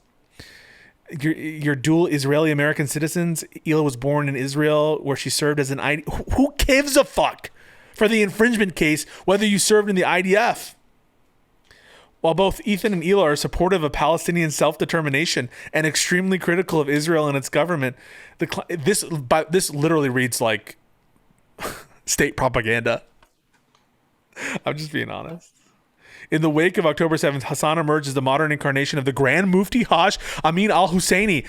You're dual Israeli American citizens. Hila was born in Israel, where she served as an Who gives a fuck for the infringement case whether you served in the IDF? While both Ethan and Hila are supportive of Palestinian self-determination and extremely critical of Israel and its government, this literally reads like state propaganda. I'm just being honest. In the wake of October 7th, Hasan emerged as the modern incarnation of the Grand Mufti Hajj Amin al-Husseini.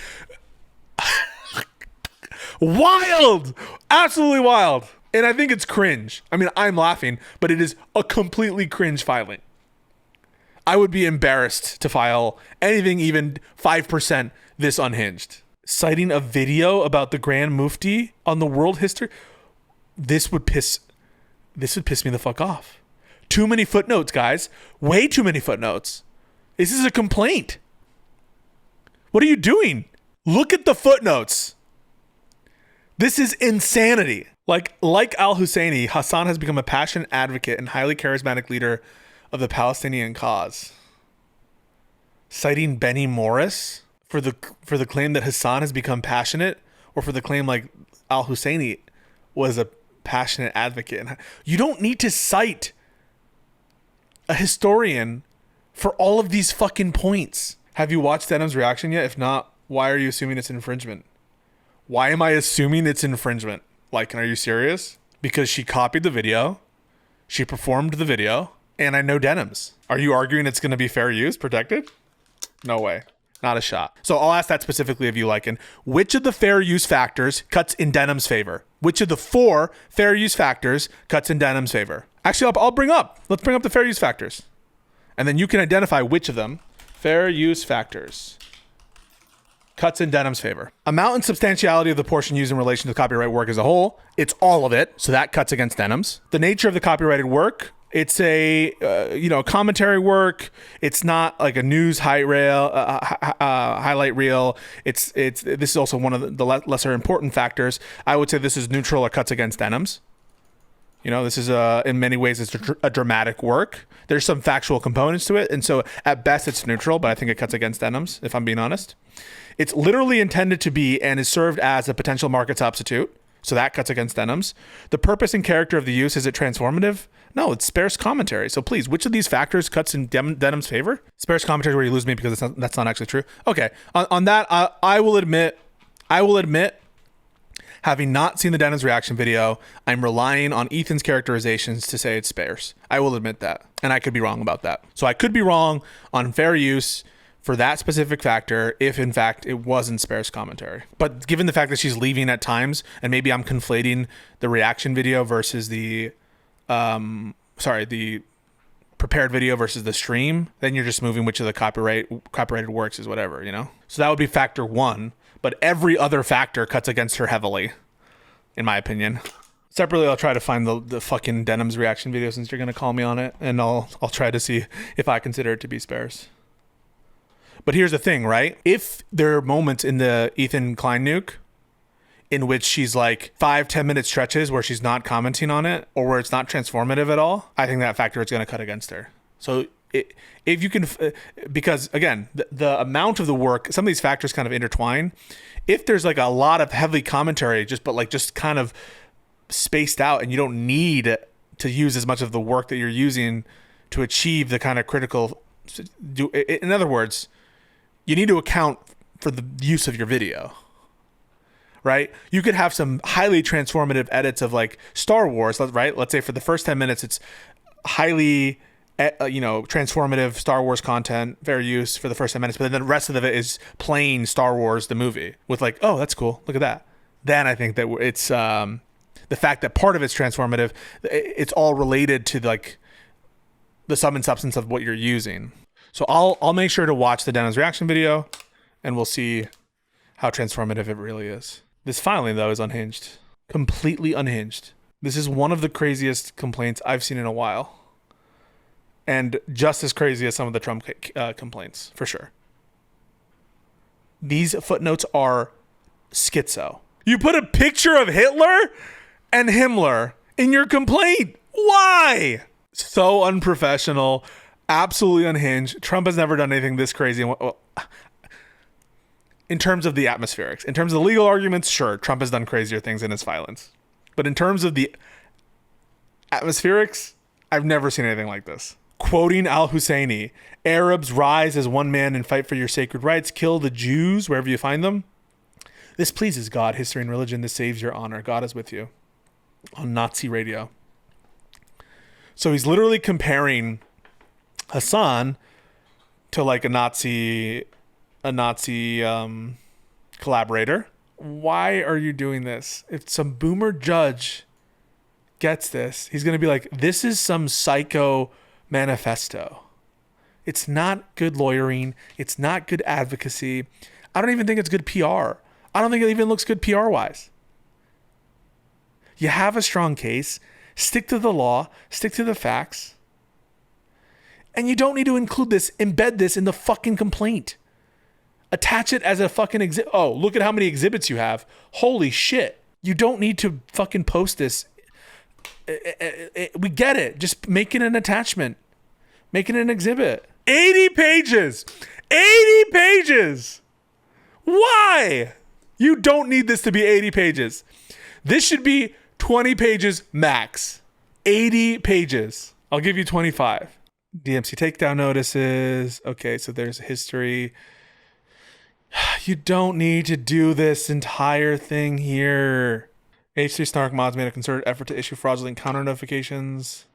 Wild! Absolutely wild. And I think it's cringe. I mean, I'm laughing, but it is a completely cringe filing. I would be embarrassed to file anything even 5% this unhinged. Citing a video about the Grand Mufti on the world history, this would piss me the fuck off. Too many footnotes, guys. Way too many footnotes. This is a complaint. What are you doing? Look at the footnotes. This is insanity. Like al-Husseini, Hasan has become a passionate advocate and highly charismatic leader of the Palestinian cause. Citing Benny Morris for the claim that Hasan has become passionate, or for the claim like al-Husseini was a passionate advocate. You don't need to cite a historian for all of these fucking points. Have you watched Denim's reaction yet? If not, why are you assuming it's infringement? Why am I assuming it's infringement? Like, are you serious? Because she copied the video, she performed the video, and I know Denims. Are you arguing it's going to be fair use, protected? No way. Not a shot. So I'll ask that specifically of you, Lycan. Which of the fair use factors cuts in Denim's favor? Which of the 4 fair use factors cuts in Denim's favor? Actually, let's bring up the fair use factors. And then you can identify which of them, fair use factors, cuts in Denim's favor. Amount and substantiality of the portion used in relation to the copyright work as a whole. It's all of it. So that cuts against Denims. The nature of the copyrighted work. It's a commentary work. It's not like a news highlight reel. This is also one of the lesser important factors. I would say this is neutral or cuts against Denims. This is in many ways it's a dramatic work. There's some factual components to it, and so at best it's neutral, but I think it cuts against Denims, if I'm being honest. It's literally intended to be and is served as a potential market substitute. So that cuts against Denims. The purpose and character of the use, is it transformative? No, it's sparse commentary. So please, which of these factors cuts in Denim's favor? Sparse commentary, where you lose me because that's not actually true. Okay, on that, I will admit, having not seen the Denims reaction video, I'm relying on Ethan's characterizations to say it's sparse. I will admit that, and I could be wrong about that. So I could be wrong on fair use for that specific factor if in fact it wasn't sparse commentary. But given the fact that she's leaving at times, and maybe I'm conflating the reaction video versus the prepared video versus the stream, then you're just moving which of the copyrighted works is whatever, So that would be factor 1, but every other factor cuts against her heavily, in my opinion. Separately, I'll try to find the fucking Denims reaction video since you're going to call me on it, and I'll try to see if I consider it to be sparse. But here's the thing, right? If there are moments in the Ethan Klein nuke in which she's like 5-10 minute stretches where she's not commenting on it, or where it's not transformative at all, I think that factor is going to cut against her. So if you can, because again, the amount of the work, some of these factors kind of intertwine. If there's like a lot of heavy commentary, just kind of spaced out, and you don't need to use as much of the work that you're using to achieve the kind of critical. In other words, you need to account for the use of your video. Right? You could have some highly transformative edits of like Star Wars, right? Let's say for the first 10 minutes, it's highly, transformative Star Wars content, fair use for the first 10 minutes. But then the rest of it is plain Star Wars, the movie, with like, oh, that's cool. Look at that. Then I think that it's the fact that part of it's transformative. It's all related to like the sum and substance of what you're using. So I'll make sure to watch the Denims reaction video, and we'll see how transformative it really is. This filing, though, is unhinged. Completely unhinged. This is one of the craziest complaints I've seen in a while. And just as crazy as some of the Trump complaints, for sure. These footnotes are schizo. You put a picture of Hitler and Himmler in your complaint. Why? So unprofessional. Absolutely unhinged. Trump has never done anything this crazy. In terms of the atmospherics, in terms of the legal arguments, sure, Trump has done crazier things in his filings. But in terms of the atmospherics, I've never seen anything like this. Quoting al-Husseini, Arabs rise as one man and fight for your sacred rights, kill the Jews wherever you find them. This pleases God, history and religion, this saves your honor. God is with you. On Nazi radio. So he's literally comparing Hasan to like a Nazi collaborator. Why are you doing this? If some boomer judge gets this, he's going to be like, this is some psycho manifesto. It's not good lawyering. It's not good advocacy. I don't even think it's good PR. I don't think it even looks good PR wise. You have a strong case. Stick to the law. Stick to the facts. And you don't need to embed this in the fucking complaint. Attach it as a fucking exhibit. Oh, look at how many exhibits you have. Holy shit. You don't need to fucking post this. We get it. Just make it an attachment. Make it an exhibit. 80 pages. 80 pages. Why? You don't need this to be 80 pages. This should be 20 pages max. 80 pages. I'll give you 25. DMC takedown notices. Okay, so there's history. You don't need to do this entire thing here. H3 Snark Mods made a concerted effort to issue fraudulent counter notifications.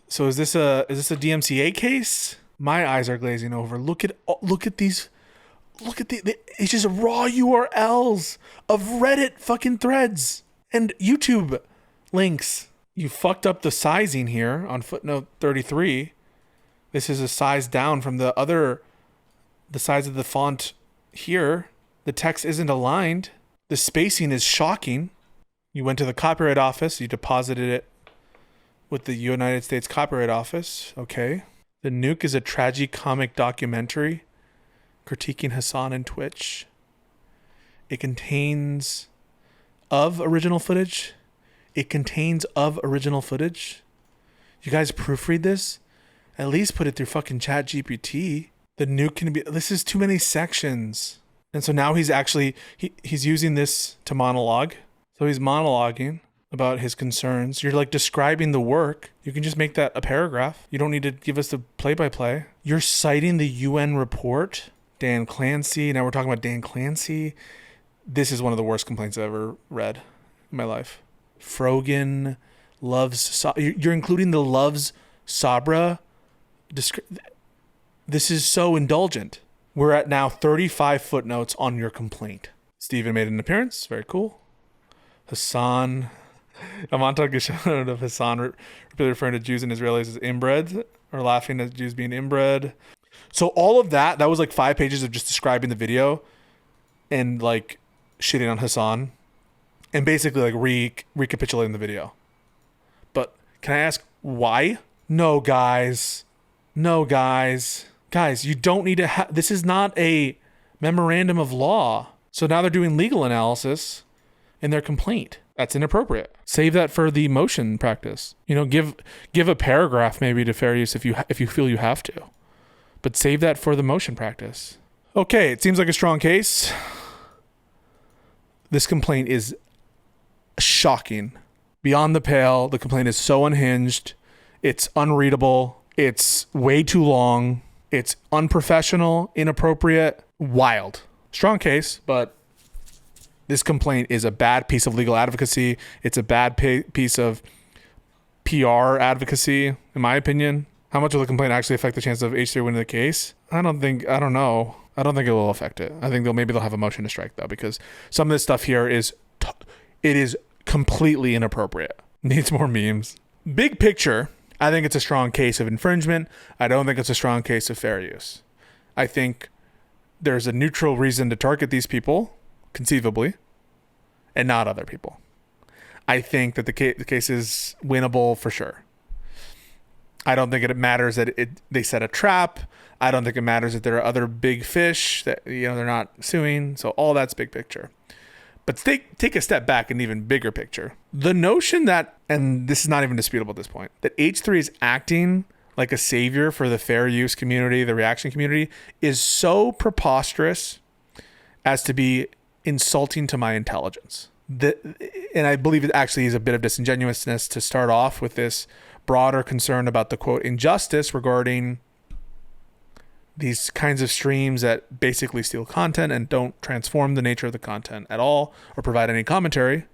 So is this a DMCA case? My eyes are glazing over. Look at these. Look at it's just raw URLs of Reddit fucking threads and YouTube links. You fucked up the sizing here on footnote 33. This is a size down from the size of the font here. The text isn't aligned. The spacing is shocking. You went to the Copyright Office. You deposited it with the United States Copyright Office. Okay. The Nuke is a tragicomic documentary critiquing Hasan and Twitch. It contains original footage. It contains original footage. You guys proofread this? At least put it through fucking ChatGPT. The Nuke can be... This is too many sections. And so now he's actually... He's using this to monologue. So he's monologuing about his concerns. You're like describing the work. You can just make that a paragraph. You don't need to give us the play-by-play. You're citing the UN report. Dan Clancy. Now we're talking about Dan Clancy. This is one of the worst complaints I've ever read in my life. Frogan loves... You're including the loves Sabra. This is so indulgent. We're at now 35 footnotes on your complaint. Steven made an appearance. Very cool. Hasan. A montage is shown of Hasan repeatedly referring to Jews and Israelis as inbred, or laughing at Jews being inbred. So all of that was like 5 pages of just describing the video and like shitting on Hasan and basically like recapitulating the video. But can I ask why? No, guys. Guys, you don't need to this is not a memorandum of law. So now they're doing legal analysis in their complaint. That's inappropriate. Save that for the motion practice. You know, give a paragraph maybe to fair use if you feel you have to. But save that for the motion practice. Okay, it seems like a strong case. This complaint is shocking. Beyond the pale. The complaint is so unhinged. It's unreadable. It's way too long. It's unprofessional, inappropriate, wild. Strong case, but this complaint is a bad piece of legal advocacy. It's a bad piece of PR advocacy, in my opinion. How much will the complaint actually affect the chance of H3 winning the case? I don't know. I don't think it will affect it. I think they'll have a motion to strike though, because some of this stuff here is completely inappropriate. Needs more memes. Big picture, I think it's a strong case of infringement. I don't think it's a strong case of fair use. I think there's a neutral reason to target these people, conceivably, and not other people. I think that the case is winnable for sure. I don't think it matters that they set a trap. I don't think it matters that there are other big fish that they're not suing. So all that's big picture. But take a step back, an even bigger picture. The notion that, and this is not even disputable at this point, that H3 is acting like a savior for the fair use community, the reaction community, is so preposterous as to be insulting to my intelligence. And I believe it actually is a bit of disingenuousness to start off with this broader concern about the quote injustice regarding these kinds of streams that basically steal content and don't transform the nature of the content at all or provide any commentary.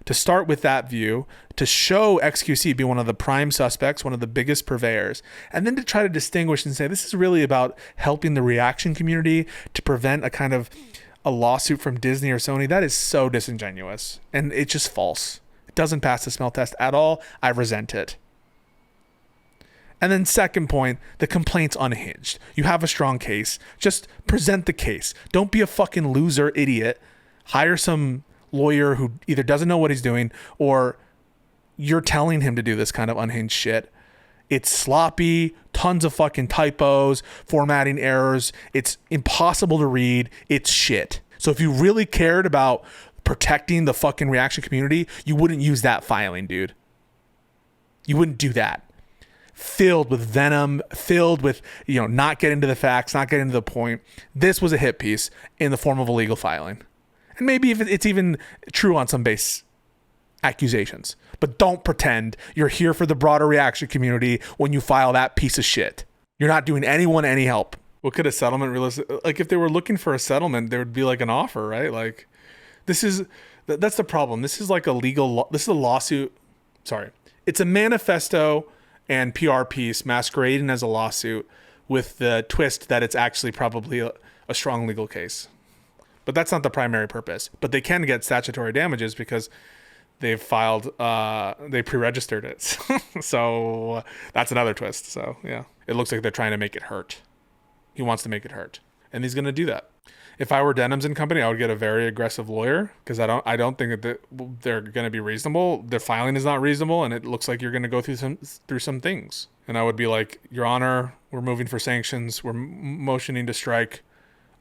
To start with that view, to show XQC be one of the prime suspects, one of the biggest purveyors, and then to try to distinguish and say this is really about helping the reaction community to prevent a lawsuit from Disney or Sony, that is so disingenuous. And it's just false. It doesn't pass the smell test at all. I resent it. And then second point, the complaint's unhinged. You have a strong case. Just present the case. Don't be a fucking loser idiot. Hire some lawyer who either doesn't know what he's doing or you're telling him to do this kind of unhinged shit. It's sloppy, tons of fucking typos, formatting errors. It's impossible to read. It's shit. So if you really cared about protecting the fucking reaction community, you wouldn't use that filing, dude. You wouldn't do that. Filled with venom, filled with, not getting to the facts, not getting to the point. This was a hit piece in the form of a legal filing. And maybe if it's even true on some base accusations. But don't pretend you're here for the broader reaction community when you file that piece of shit. You're not doing anyone any help. What could a settlement like if they were looking for a settlement, there would be like an offer, right? Like that's the problem. This is like this is a lawsuit. Sorry. It's a manifesto and PR piece masquerading as a lawsuit with the twist that it's actually probably a strong legal case. But that's not the primary purpose. But they can get statutory damages because they've filed, they pre-registered it. So that's another twist. So yeah, it looks like they're trying to make it hurt. He wants to make it hurt. And he's going to do that. If I were Denims and Company, I would get a very aggressive lawyer because I don't think that they're going to be reasonable. Their filing is not reasonable, and it looks like you're going to go through some things. And I would be like, Your Honor, we're moving for sanctions. We're motioning to strike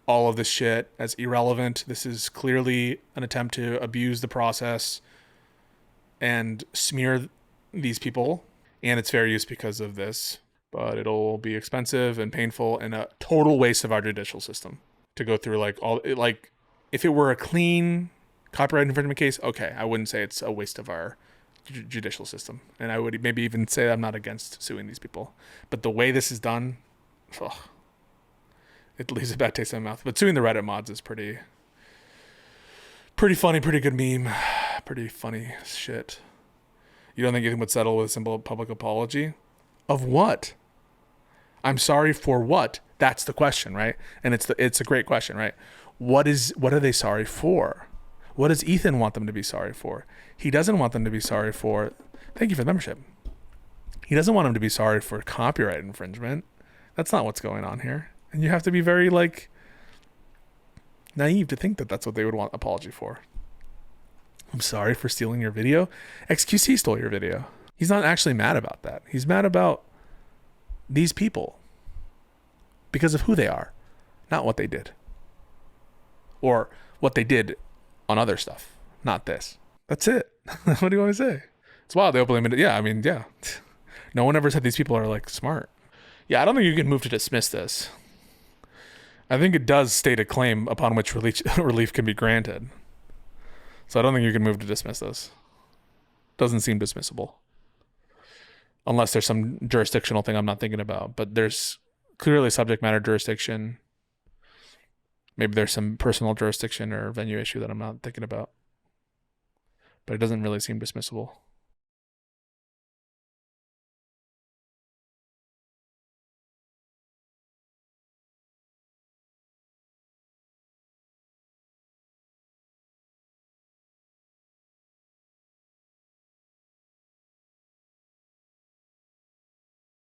all of this shit as irrelevant. This is clearly an attempt to abuse the process and smear these people, and it's fair use because of this. But it'll be expensive and painful and a total waste of our judicial system. To go through if it were a clean copyright infringement case, okay, I wouldn't say it's a waste of our judicial system. And I would maybe even say I'm not against suing these people. But the way this is done, it leaves a bad taste in my mouth. But suing the Reddit mods is pretty funny, pretty good meme, pretty funny shit. You don't think Ethan would settle with a simple public apology? Of what? I'm sorry for what? That's the question, right? And it's a great question, right? What are they sorry for? What does Ethan want them to be sorry for? He doesn't want them to be sorry for, thank you for the membership. He doesn't want them to be sorry for copyright infringement. That's not what's going on here. And you have to be very naive to think that that's what they would want apology for. I'm sorry for stealing your video. XQC stole your video. He's not actually mad about that. He's mad about these people. Because of who they are, not what they did. Or what they did on other stuff, not this. That's it. What do you want to say? It's wild. They openly admitted. Yeah, I mean, yeah. No one ever said these people are like smart. Yeah, I don't think you can move to dismiss this. I think it does state a claim upon which relief can be granted. So I don't think you can move to dismiss this. Doesn't seem dismissible. Unless there's some jurisdictional thing I'm not thinking about. But there's clearly subject matter jurisdiction. Maybe there's some personal jurisdiction or venue issue that I'm not thinking about. But it doesn't really seem dismissible.